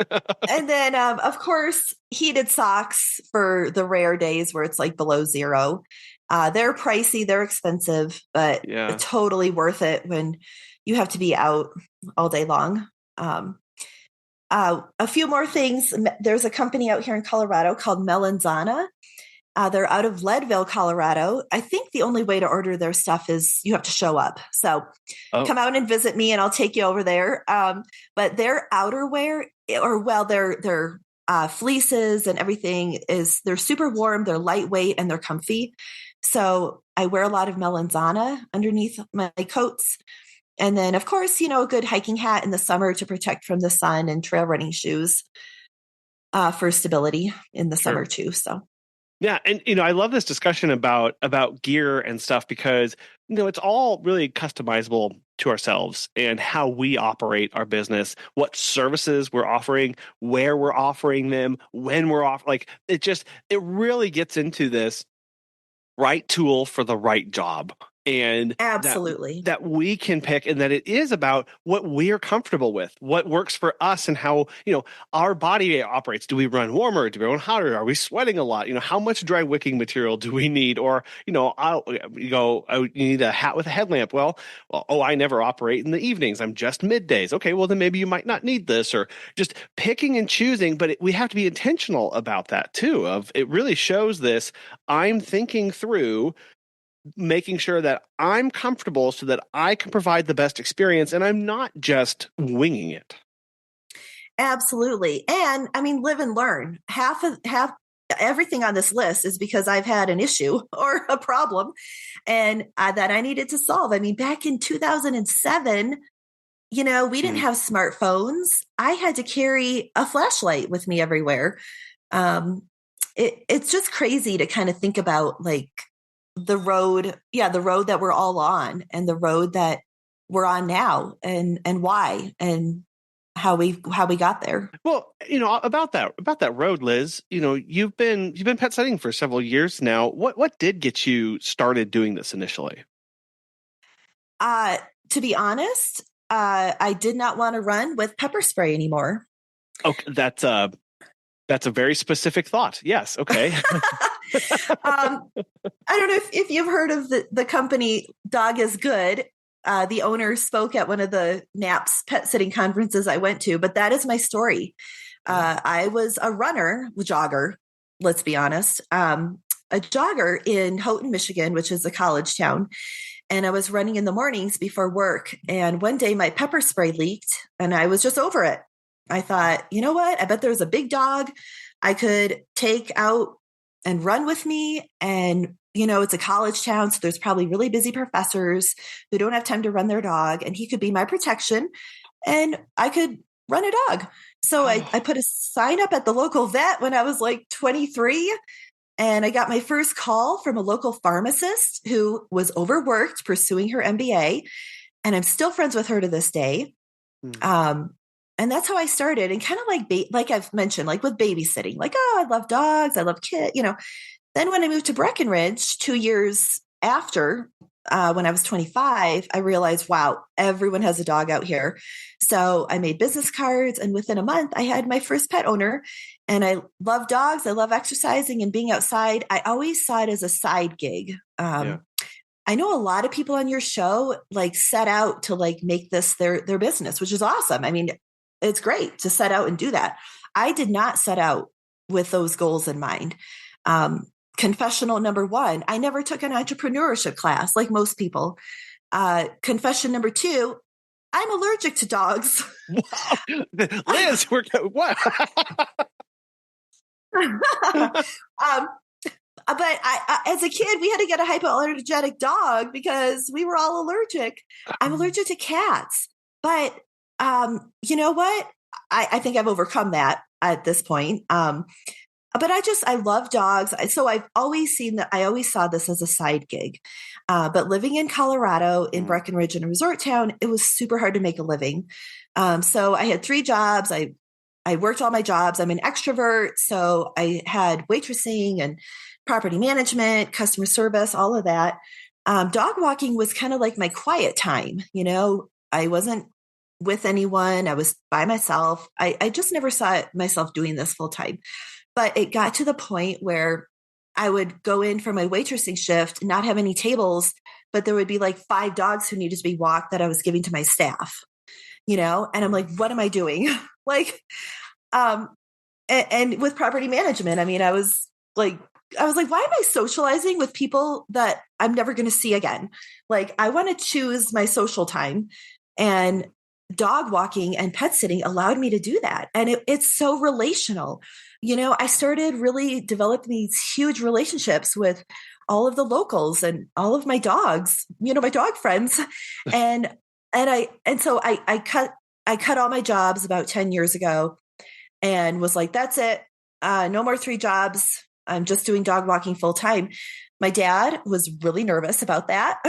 And then, of course, heated socks for the rare days where it's like below zero. They're pricey, they're expensive, but totally worth it when you have to be out all day long. A few more things. There's a company out here in Colorado called Melanzana. They're out of Leadville, Colorado. I think the only way to order their stuff is you have to show up. So come out and visit me and I'll take you over there. But their outerwear, their fleeces and everything they're super warm, they're lightweight, and they're comfy. So I wear a lot of Melanzana underneath my coats. And then, of course, a good hiking hat in the summer to protect from the sun, and trail running shoes for stability in the Sure. summer too. So Yeah, and I love this discussion about gear and stuff because it's all really customizable to ourselves and how we operate our business, what services we're offering, where we're offering them, when we're off. Like it really gets into this right tool for the right job, and that absolutely. that we can pick, and that it is about what we're comfortable with, what works for us, and how our body operates. Do we run warmer? Do we run hotter? Are we sweating a lot? How much dry wicking material do we need? Or you need a hat with a headlamp. Oh, I never operate in the evenings, I'm just middays. Okay, well then maybe you might not need this. Or just picking and choosing, but we have to be intentional about that too. Of it really shows this, I'm thinking through making sure that I'm comfortable so that I can provide the best experience, and I'm not just winging it. Absolutely. And I mean, live and learn. Half everything on this list is because I've had an issue or a problem and that I needed to solve. I mean, back in 2007, we didn't have smartphones. I had to carry a flashlight with me everywhere. It's just crazy to kind of think about like the road that we're all on, and the road that we're on now, and why, and how we got there. Well, about that road, Liz, you've been pet sitting for several years now. What did get you started doing this initially? To be honest, I did not want to run with pepper spray anymore. Okay, that's a very specific thought. Yes. Okay. I don't know if you've heard of the company Dog is Good. The owner spoke at one of the NAPS pet sitting conferences I went to, but that is my story. I was a jogger, let's be honest, a jogger in Houghton, Michigan, which is a college town. And I was running in the mornings before work. And one day my pepper spray leaked and I was just over it. I thought, you know what? I bet there's a big dog I could take out and run with me. And, it's a college town, so there's probably really busy professors who don't have time to run their dog. And he could be my protection and I could run a dog. So I put a sign up at the local vet when I was like 23. And I got my first call from a local pharmacist who was overworked pursuing her MBA. And I'm still friends with her to this day. And that's how I started. And kind of like I've mentioned, like with babysitting, like, oh, I love dogs, I love kids, Then when I moved to Breckenridge 2 years after, when I was 25, I realized, wow, everyone has a dog out here. So I made business cards, and within a month I had my first pet owner. And I love dogs. I love exercising and being outside. I always saw it as a side gig. I know a lot of people on your show like set out to like make this their business, which is awesome. I mean, it's great to set out and do that. I did not set out with those goals in mind. Confessional number 1, I never took an entrepreneurship class like most people. Confession number 2, I'm allergic to dogs. Wow. Liz, what? But as a kid, we had to get a hypoallergenic dog because we were all allergic. I'm allergic to cats. But you know what? I think I've overcome that at this point. But I love dogs. So I've always seen that. I always saw this as a side gig. But living in Colorado, in Breckenridge, in a resort town, it was super hard to make a living. So I had 3 jobs. I worked all my jobs. I'm an extrovert. So I had waitressing and property management, customer service, all of that. Dog walking was kind of like my quiet time. I wasn't with anyone. I was by myself. I just never saw myself doing this full time. But it got to the point where I would go in for my waitressing shift, not have any tables, but there would be like 5 dogs who needed to be walked that I was giving to my staff, and I'm like, what am I doing? And with property management, I mean, I was like, why am I socializing with people that I'm never going to see again? Like, I want to choose my social time, and dog walking and pet sitting allowed me to do that. And it's so relational. I started really developing these huge relationships with all of the locals and all of my dogs, my dog friends. And so I cut all my jobs about 10 years ago and was like, that's it. No more 3 jobs. I'm just doing dog walking full time. My dad was really nervous about that.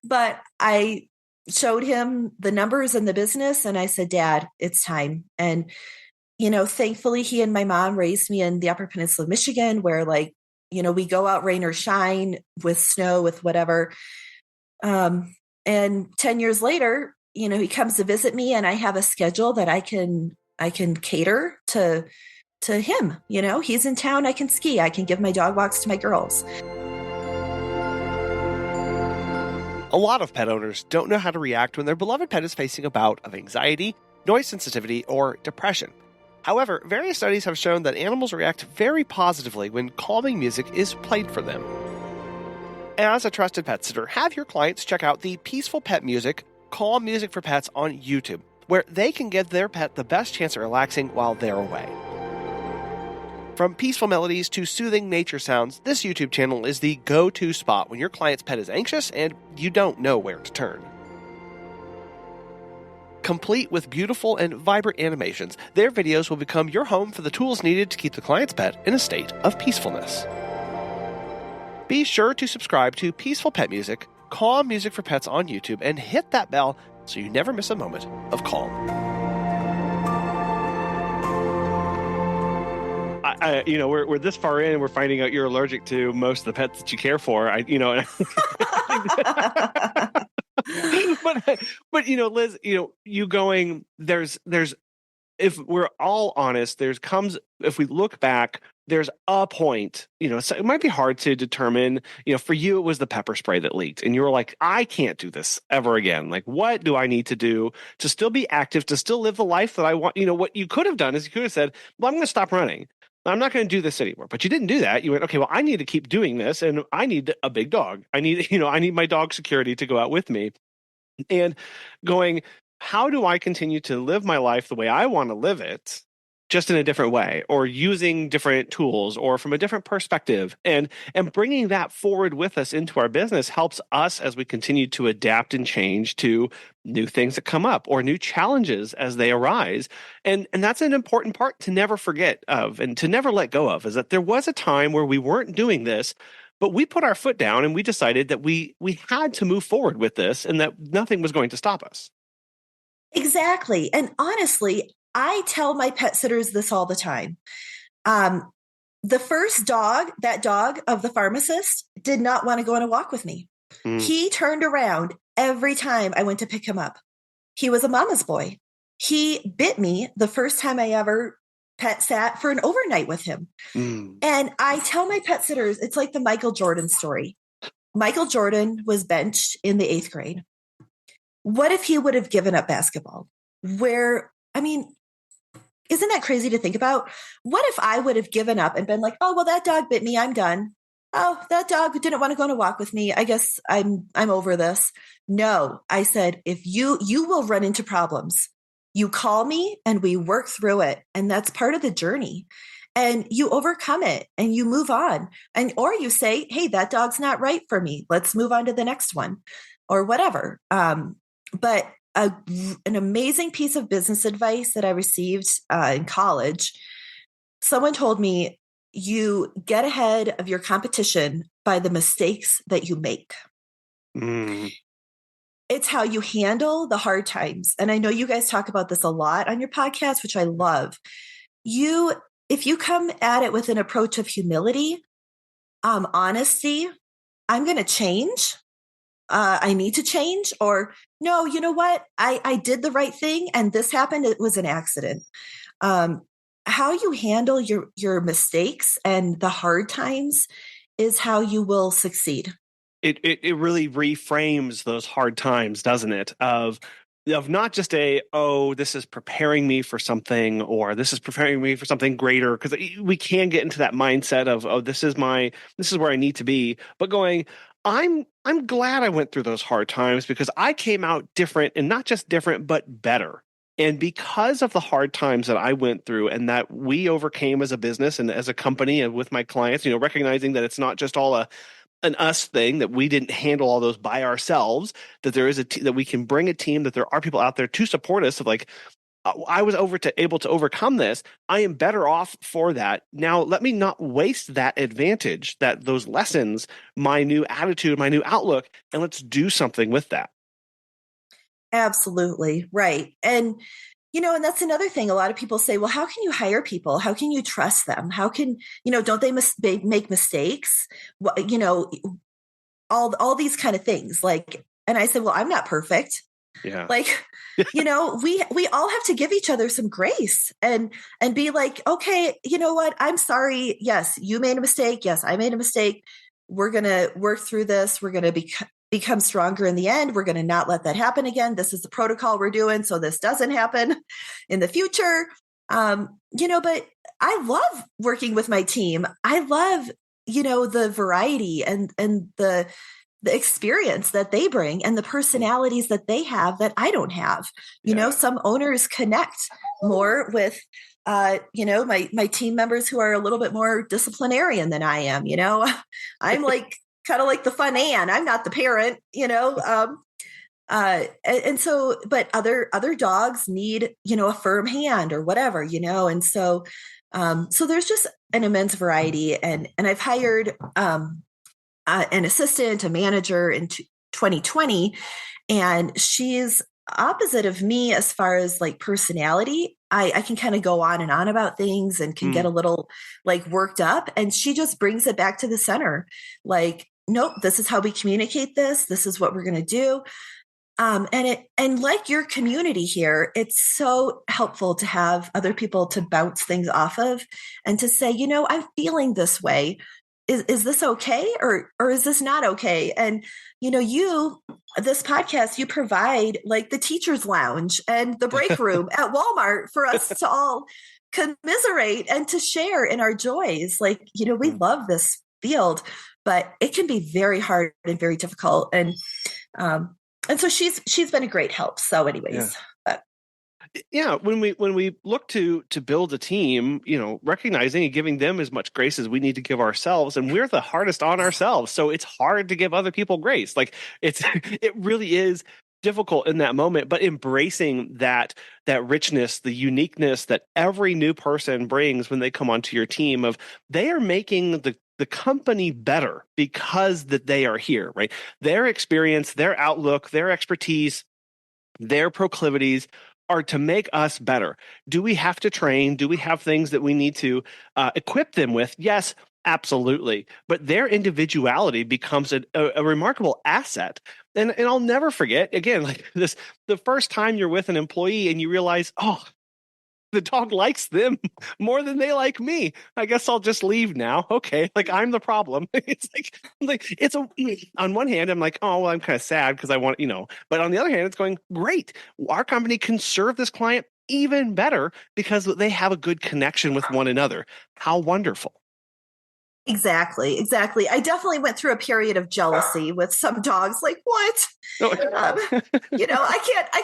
But I showed him the numbers in the business and I said, Dad, it's time. And, thankfully he and my mom raised me in the Upper Peninsula of Michigan where we go out rain or shine with snow, with whatever. And 10 years later, he comes to visit me and I have a schedule that I can cater to him. He's in town. I can ski. I can give my dog walks to my girls. A lot of pet owners don't know how to react when their beloved pet is facing a bout of anxiety, noise sensitivity, or depression. However, various studies have shown that animals react very positively when calming music is played for them. As a trusted pet sitter, have your clients check out the Peaceful Pet Music, Calm Music for Pets on YouTube, where they can give their pet the best chance at relaxing while they're away. From peaceful melodies to soothing nature sounds, this YouTube channel is the go-to spot when your client's pet is anxious and you don't know where to turn. Complete with beautiful and vibrant animations, their videos will become your home for the tools needed to keep the client's pet in a state of peacefulness. Be sure to subscribe to Peaceful Pet Music, Calm Music for Pets on YouTube, and hit that bell so you never miss a moment of calm. We're this far in, and we're finding out you're allergic to most of the pets that you care for. But Liz, you going, there's, if we're all honest, if we look back, there's a point, so it might be hard to determine, for you, it was the pepper spray that leaked and you were like, I can't do this ever again. Like, what do I need to do to still be active, to still live the life that I want? What you could have done is you could have said, well, I'm going to stop running. I'm not going to do this anymore. But you didn't do that. You went, okay, well, I need to keep doing this. And I need a big dog. I need my dog security to go out with me. And going, how do I continue to live my life the way I want to live it, just in a different way, or using different tools or from a different perspective, and bringing that forward with us into our business helps us as we continue to adapt and change to new things that come up or new challenges as they arise. And that's an important part to never forget of and to never let go of, is that there was a time where we weren't doing this, but we put our foot down and we decided that we had to move forward with this and that nothing was going to stop us. Exactly. And honestly, I tell my pet sitters this all the time. The first dog, that dog of the pharmacist, did not want to go on a walk with me. He turned around every time I went to pick him up. He was a mama's boy. He bit me the first time I ever pet sat for an overnight with him. And I tell my pet sitters, it's like the Michael Jordan story. Michael Jordan was benched in the 8th grade. What if he would have given up basketball? Isn't that crazy to think about? What if I would have given up and been like, oh, well, that dog bit me. I'm done. Oh, that dog didn't want to go on a walk with me. I guess I'm over this. No, I said, if you will run into problems, you call me and we work through it. And that's part of the journey. And you overcome it and you move on. Or you say, hey, that dog's not right for me. Let's move on to the next one or whatever. But an amazing piece of business advice that I received in college, someone told me, you get ahead of your competition by the mistakes that you make. It's how you handle the hard times. And I know you guys talk about this a lot on your podcast, which I love. If you come at it with an approach of humility, honesty, I'm going to change. I need to change, or no, you know what? I did the right thing and this happened. It was an accident. How you handle your mistakes and the hard times is how you will succeed. It really reframes those hard times, doesn't it? Of not just this is preparing me for something, or this is preparing me for something greater, because we can get into that mindset of, this is where I need to be, but going, I'm glad I went through those hard times because I came out different, and not just different, but better. And because of the hard times that I went through and that we overcame as a business and as a company and with my clients, recognizing that it's not just all a an us thing, that we didn't handle all those by ourselves, that there is that we can bring a team, that there are people out there to support us, of like, I was able to overcome this. I am better off for that. Now, let me not waste that advantage, those lessons, my new attitude, my new outlook, and let's do something with that. Absolutely. Right. And, and that's another thing. A lot of people say, well, how can you hire people? How can you trust them? How can, don't they make mistakes? Well, all these kind of things. Like, and I said, well, I'm not perfect. Yeah. Like, we all have to give each other some grace and be like, okay, you know what? I'm sorry. Yes, you made a mistake. Yes, I made a mistake. We're going to work through this. We're going to become stronger in the end. We're going to not let that happen again. This is the protocol we're doing, so this doesn't happen in the future. But I love working with my team. I love, the variety and the experience that they bring and the personalities that they have that I don't have. Some owners connect more with, my team members who are a little bit more disciplinarian than I am. I'm like kind of like the fun Ann. I'm not the parent, and so, but other dogs need, a firm hand or whatever, and so there's just an immense variety, and I've hired an assistant, a manager in 2020, and she's opposite of me as far as like personality. I can kind of go on and on about things and can get a little like worked up, and she just brings it back to the center. Like, nope, this is how we communicate this. This is what we're going to do. And like your community here, it's so helpful to have other people to bounce things off of and to say, I'm feeling this way. Is this okay? Or is this not okay? And, this podcast, you provide like the teacher's lounge and the break room at Walmart for us to all commiserate and to share in our joys. Like, we love this field, but it can be very hard and very difficult. And so she's been a great help. So anyways, yeah, when we look to build a team, recognizing and giving them as much grace as we need to give ourselves, and we're the hardest on ourselves, so it's hard to give other people grace. Like it really is difficult in that moment, but embracing that richness, the uniqueness that every new person brings when they come onto your team, of they are making the company better because that they are here, right? Their experience, their outlook, their expertise, their proclivities are to make us better. Do we have to train? Do we have things that we need to equip them with? Yes, absolutely. But their individuality becomes a remarkable asset. And I'll never forget, again, like this, the first time you're with an employee and you realize, oh, the dog likes them more than they like me. I guess I'll just leave now. Okay. Like, I'm the problem. It's on one hand, I'm like, oh, well, I'm kind of sad because I want, but on the other hand, it's going, great. Our company can serve this client even better because they have a good connection with one another. How wonderful. Exactly. I definitely went through a period of jealousy with some dogs. Like, what? I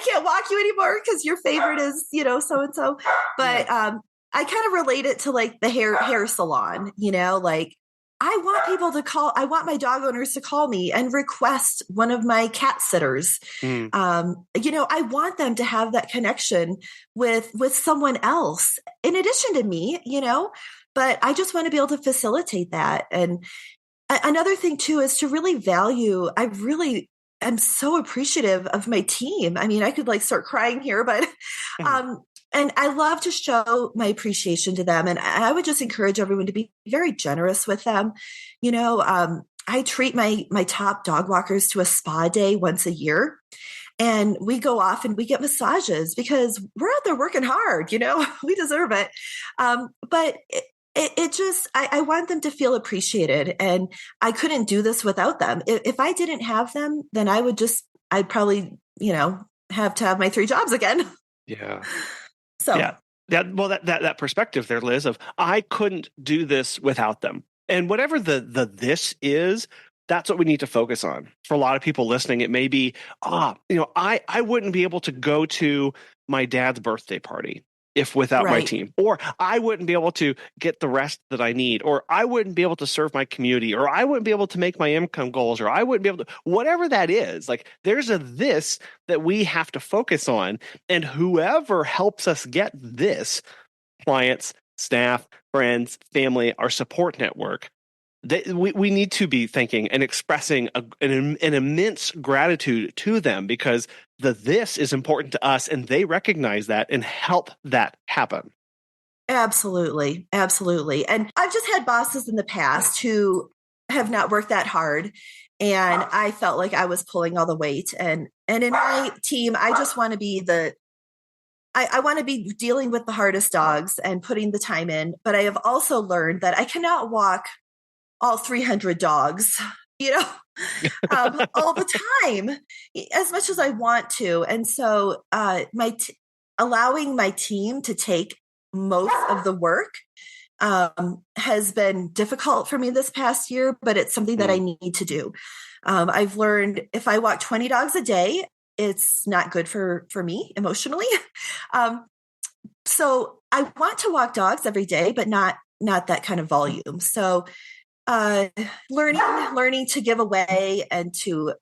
can't walk you anymore because your favorite is, so and so. But I kind of relate it to like the hair salon. Like, I want my dog owners to call me and request one of my cat sitters. I want them to have that connection with someone else in addition to me. But I just want to be able to facilitate that. And another thing too is to really value. I really am so appreciative of my team. I mean, I could like start crying here, but and I love to show my appreciation to them. And I would just encourage everyone to be very generous with them. I treat my top dog walkers to a spa day once a year. And we go off and we get massages because we're out there working hard, we deserve it. But it just, I want them to feel appreciated, and I couldn't do this without them. If I didn't have them, then I'd probably, have to have my 3 jobs again. Yeah. So yeah. That perspective there, Liz, of I couldn't do this without them. And whatever the this is, that's what we need to focus on. For a lot of people listening, it may be, I wouldn't be able to go to my dad's birthday party if without my Right. team, or I wouldn't be able to get the rest that I need, or I wouldn't be able to serve my community, or I wouldn't be able to make my income goals, or I wouldn't be able to, whatever that is. Like there's a this that we have to focus on, and whoever helps us get this, clients, staff, friends, family, our support network, we need to be thanking and expressing an immense gratitude to them, because this is important to us and they recognize that and help that happen. Absolutely. Absolutely. And I've just had bosses in the past who have not worked that hard. And I felt like I was pulling all the weight. And in my team, I just want to be I want to be dealing with the hardest dogs and putting the time in. But I have also learned that I cannot walk all 300 dogs, all the time, as much as I want to. And so allowing my team to take most of the work has been difficult for me this past year, but it's something that I need to do. I've learned if I walk 20 dogs a day, it's not good for me emotionally. So I want to walk dogs every day, but not that kind of volume. So learning to give away and to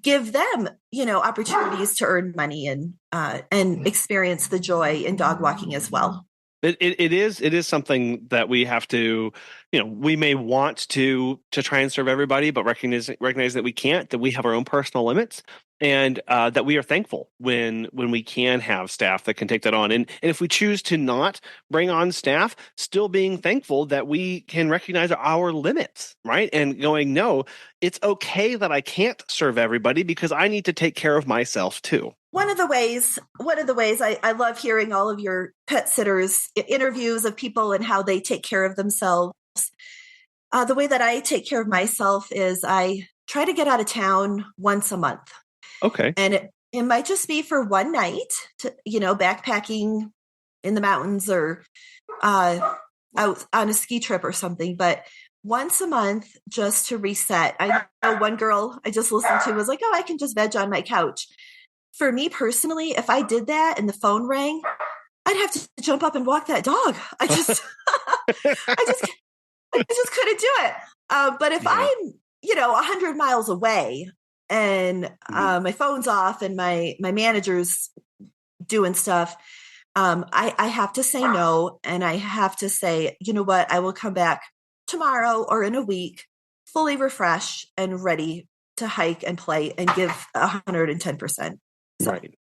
give them, opportunities to earn money and experience the joy in dog walking as well. It is something that we have to, we may want to try and serve everybody, but recognize that we can't, that we have our own personal limits, and that we are thankful when we can have staff that can take that on. And if we choose to not bring on staff, still being thankful that we can recognize our limits, right? And going, no, it's okay that I can't serve everybody because I need to take care of myself too. One of the ways I love hearing all of your pet sitters interviews of people and how they take care of themselves. The way that I take care of myself is I try to get out of town once a month. Okay. And it might just be for one night, backpacking in the mountains or out on a ski trip or something. But once a month, just to reset. I know one girl I just listened to was like, oh, I can just veg on my couch. For me personally, if I did that and the phone rang, I'd have to jump up and walk that dog. I just couldn't do it. But if I'm, 100 miles away and my phone's off and my manager's doing stuff, I have to say no. And I have to say, you know what, I will come back tomorrow or in a week, fully refreshed and ready to hike and play and give 110%. So. Right.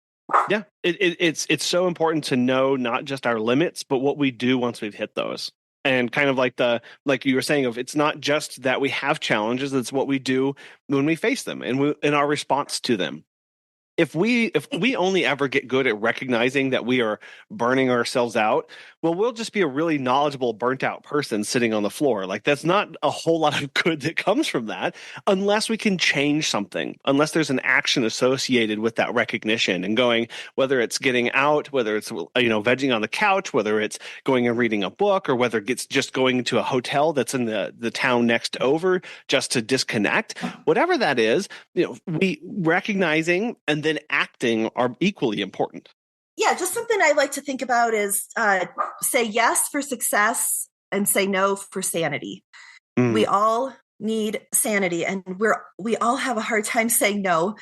Yeah. It's so important to know not just our limits, but what we do once we've hit those. And kind of like you were saying, it's not just that we have challenges, it's what we do when we face them and in our response to them. If we only ever get good at recognizing that we are burning ourselves out, well, we'll just be a really knowledgeable, burnt out person sitting on the floor. Like that's not a whole lot of good that comes from that unless we can change something, unless there's an action associated with that recognition and going, whether it's getting out, whether it's, vegging on the couch, whether it's going and reading a book, or whether it's just going to a hotel that's in the town next over just to disconnect, whatever that is, we recognizing and then acting are equally important. Yeah, just something I like to think about is say yes for success and say no for sanity. We all need sanity, and we all have a hard time saying no.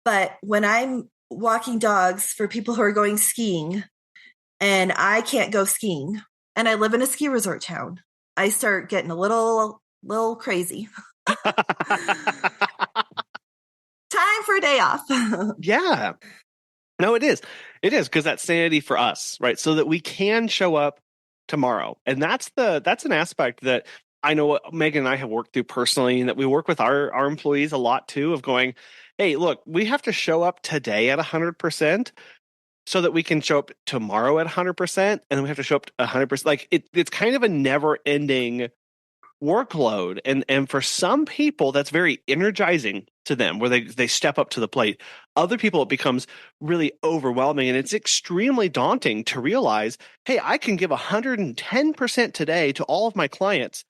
But when I'm walking dogs for people who are going skiing and I can't go skiing and I live in a ski resort town, I start getting a little crazy. Time for a day off. Yeah. No, it is. It is, because that's sanity for us, right? So that we can show up tomorrow. And that's an aspect that I know Megan and I have worked through personally, and that we work with our employees a lot too, of going, hey, look, we have to show up today at 100% so that we can show up tomorrow at 100%. And then we have to show up 100%. Like it's kind of a never ending workload. And for some people, that's very energizing to them, where they step up to the plate. Other people, it becomes really overwhelming, and it's extremely daunting to realize, hey, I can give 110% today to all of my clients,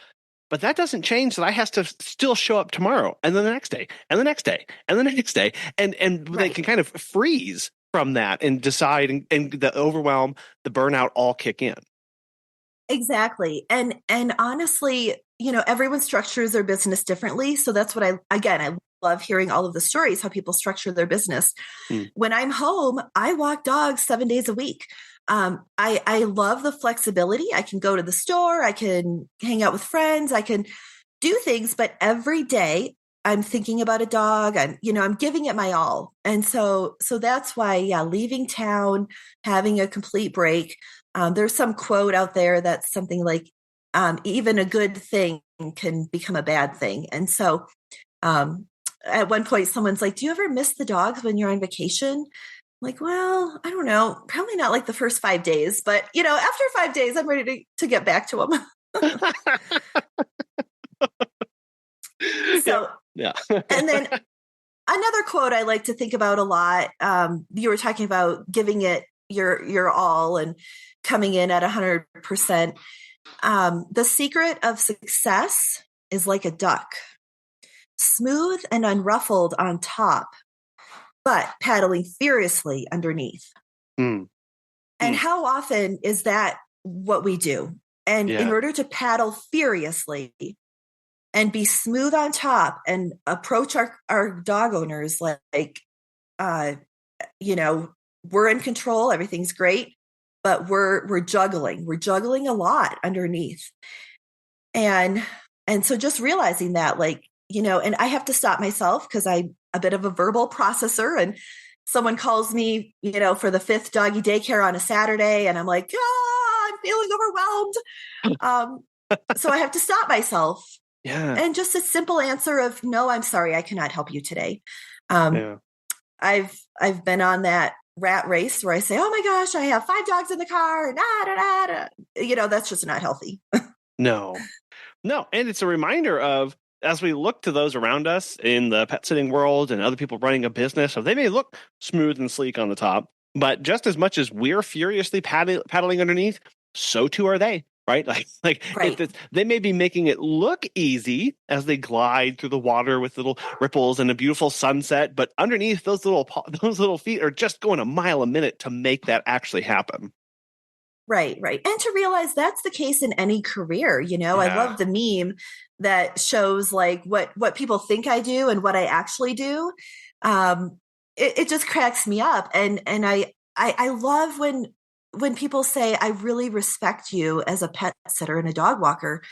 but that doesn't change that I have to still show up tomorrow, and then the next day, and the next day, and the next day. And right. They can kind of freeze from that and decide and the overwhelm, the burnout all kick in. Exactly. And honestly, everyone structures their business differently. So that's what I love hearing all of the stories, how people structure their business. When I'm home, I walk dogs 7 days a week. I love the flexibility. I can go to the store, I can hang out with friends, I can do things, but every day I'm thinking about a dog. I'm giving it my all. And so that's why, yeah, leaving town, having a complete break. There's some quote out there that's something like, even a good thing can become a bad thing. And so at one point, someone's like, do you ever miss the dogs when you're on vacation? I'm like, well, I don't know, probably not like the first 5 days, but after 5 days, I'm ready to get back to them. So, yeah. And then another quote I like to think about a lot. You were talking about giving it your all and coming in at 100%. The secret of success is like a duck, smooth and unruffled on top, but paddling furiously underneath. And how often is that what we do? And in order to paddle furiously and be smooth on top and approach our dog owners like we're in control, everything's great, but we're juggling a lot underneath. And so just realizing that, and I have to stop myself because I'm a bit of a verbal processor, and someone calls me, for the 5th doggy daycare on a Saturday, and I'm like, I'm feeling overwhelmed. So I have to stop myself. Yeah. And just a simple answer of, no, I'm sorry, I cannot help you today. I've been on that rat race where I say, oh my gosh, I have 5 dogs in the car. That's just not healthy. No. And it's a reminder of, as we look to those around us in the pet sitting world and other people running a business, so they may look smooth and sleek on the top, but just as much as we're furiously paddling underneath, so too are they. Right? Right. They may be making it look easy as they glide through the water with little ripples and a beautiful sunset, but underneath those little feet are just going a mile a minute to make that actually happen. Right. And to realize that's the case in any career. I love the meme that shows like what people think I do and what I actually do. It just cracks me up. And I love when people say, I really respect you as a pet sitter and a dog walker,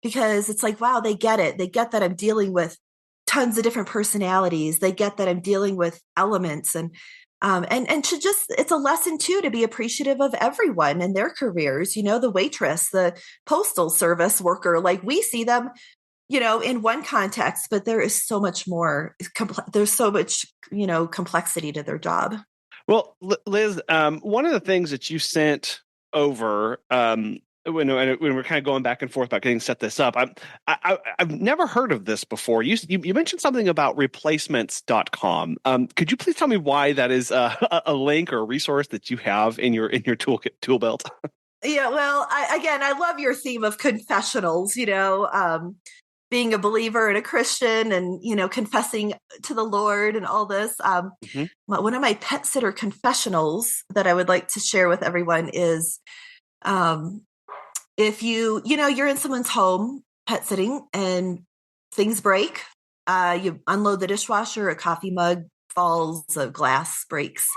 because it's like, wow, they get it. They get that I'm dealing with tons of different personalities. They get that I'm dealing with elements and to just, it's a lesson too, to be appreciative of everyone and their careers, the waitress, the postal service worker, like we see them, in one context, but there is so much more, there's so much, complexity to their job. Well, Liz, one of the things that you sent over when we're kind of going back and forth about getting set this up, I've never heard of this before. You mentioned something about replacements.com. Could you please tell me why that is a link or a resource that you have in your tool belt? Yeah, well, I love your theme of confessionals, being a believer and a Christian and, confessing to the Lord and all this. One of my pet sitter confessionals that I would like to share with everyone is, if you're in someone's home pet sitting and things break, you unload the dishwasher, a coffee mug falls, a glass breaks.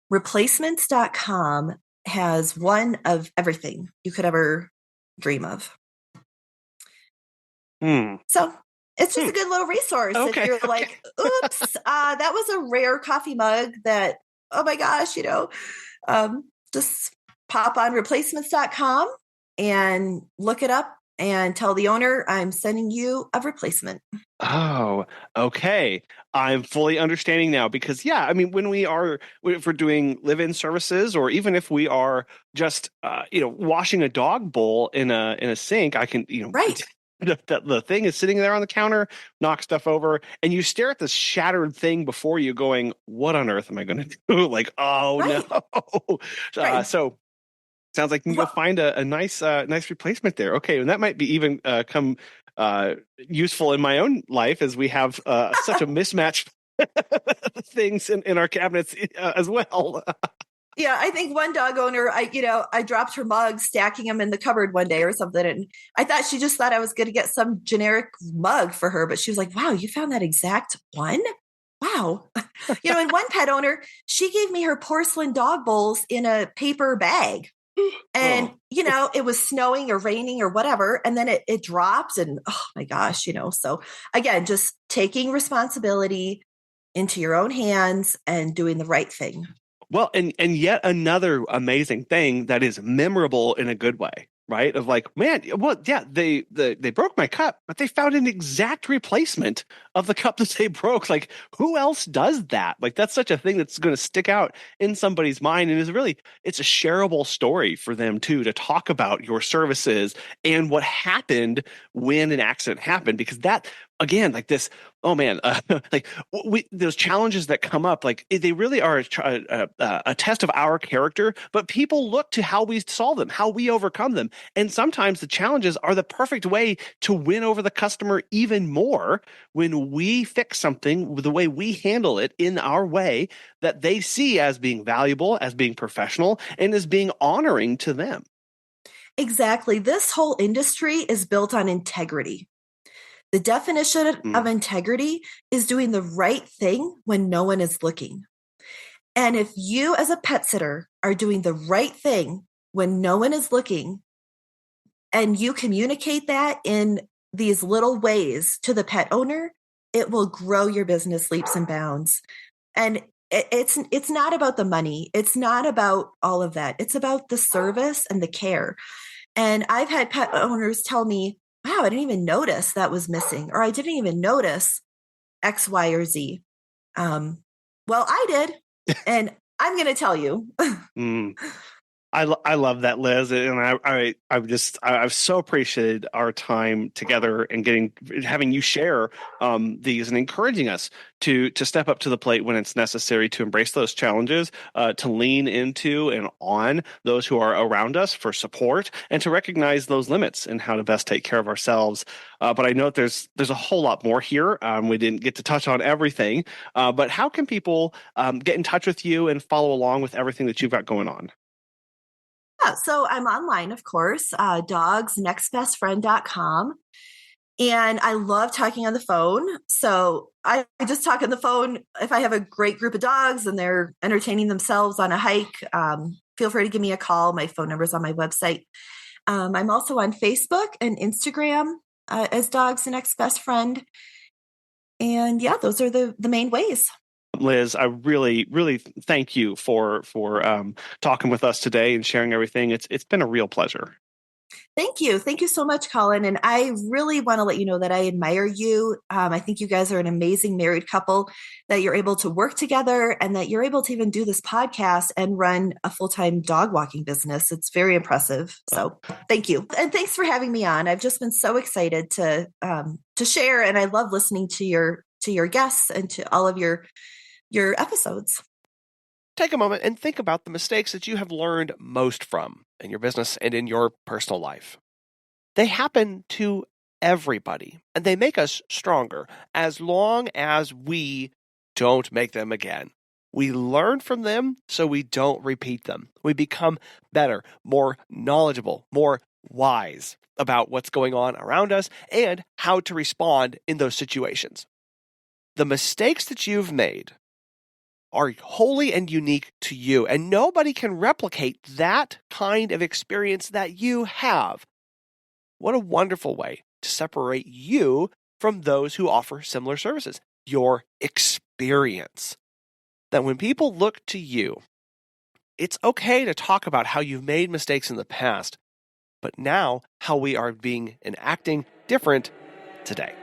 Replacements.com has one of everything you could ever dream of. So it's just a good little resource. Okay, if you're like, oops, that was a rare coffee mug that, oh my gosh, just pop on replacements.com and look it up and tell the owner I'm sending you a replacement. Oh, okay. I'm fully understanding now because, when if we're doing live-in services, or even if we are just, washing a dog bowl in a sink, I can, right. The thing is sitting there on the counter, knock stuff over, and you stare at this shattered thing before you going, what on earth am I going to do? Like, oh no. Right. So sounds like you can go find a nice replacement there. Okay. And that might be even come useful in my own life, as we have such a mismatched things in our cabinets as well. Yeah, I think one dog owner, I dropped her mug, stacking them in the cupboard one day or something, and I thought she just thought I was going to get some generic mug for her, but she was like, "Wow, you found that exact one? Wow." And one pet owner, she gave me her porcelain dog bowls in a paper bag. And, it was snowing or raining or whatever. And then it drops and, oh my gosh, so again, just taking responsibility into your own hands and doing the right thing. Well, and yet another amazing thing that is memorable in a good way, right? Of like, man, well, yeah, they broke my cup, but they found an exact replacement of the cup that they broke. Like, who else does that? Like, that's such a thing that's going to stick out in somebody's mind, and it's a shareable story for them too, to talk about your services and what happened when an accident happened, because that, again, like this, oh man, like those challenges that come up, like they really are a test of our character, but people look to how we solve them, how we overcome them. And sometimes the challenges are the perfect way to win over the customer even more, when we fix something with the way we handle it in our way that they see as being valuable, as being professional, and as being honoring to them. Exactly. This whole industry is built on integrity. The definition of integrity is doing the right thing when no one is looking. And if you as a pet sitter are doing the right thing when no one is looking, and you communicate that in these little ways to the pet owner, it will grow your business leaps and bounds. And it's not about the money. It's not about all of that. It's about the service and the care. And I've had pet owners tell me, "Wow, I didn't even notice that was missing," or "I didn't even notice X, Y, or Z." Well, I did, and I'm going to tell you. I love that, Liz, and I've so appreciated our time together and having you share these and encouraging us to step up to the plate when it's necessary, to embrace those challenges, to lean into and on those who are around us for support, and to recognize those limits and how to best take care of ourselves. But I know there's a whole lot more here. We didn't get to touch on everything, but how can people get in touch with you and follow along with everything that you've got going on? Yeah, so I'm online, of course, dogsnextbestfriend.com. And I love talking on the phone. So I just talk on the phone if I have a great group of dogs and they're entertaining themselves on a hike. Feel free to give me a call. My phone number is on my website. I'm also on Facebook and Instagram as Dogs Next Best Friend. And yeah, those are the main ways. Liz, I really, really thank you for talking with us today and sharing everything. It's been a real pleasure. Thank you. Thank you so much, Colin. And I really want to let you know that I admire you. I think you guys are an amazing married couple, that you're able to work together and that you're able to even do this podcast and run a full-time dog walking business. It's very impressive. So thank you. And thanks for having me on. I've just been so excited to share, and I love listening to your guests and to all of your episodes. Take a moment and think about the mistakes that you have learned most from in your business and in your personal life. They happen to everybody, and they make us stronger as long as we don't make them again. We learn from them so we don't repeat them. We become better, more knowledgeable, more wise about what's going on around us and how to respond in those situations. The mistakes that you've made are wholly and unique to you, and nobody can replicate that kind of experience that you have. What a wonderful way to separate you from those who offer similar services. Your experience. That when people look to you, it's okay to talk about how you've made mistakes in the past, but now how we are being and acting different today.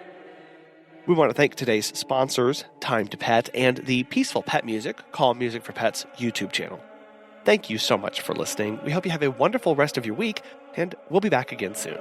We want to thank today's sponsors, Time to Pet, and the Peaceful Pet Music, Calm Music for Pets YouTube channel. Thank you so much for listening. We hope you have a wonderful rest of your week, and we'll be back again soon.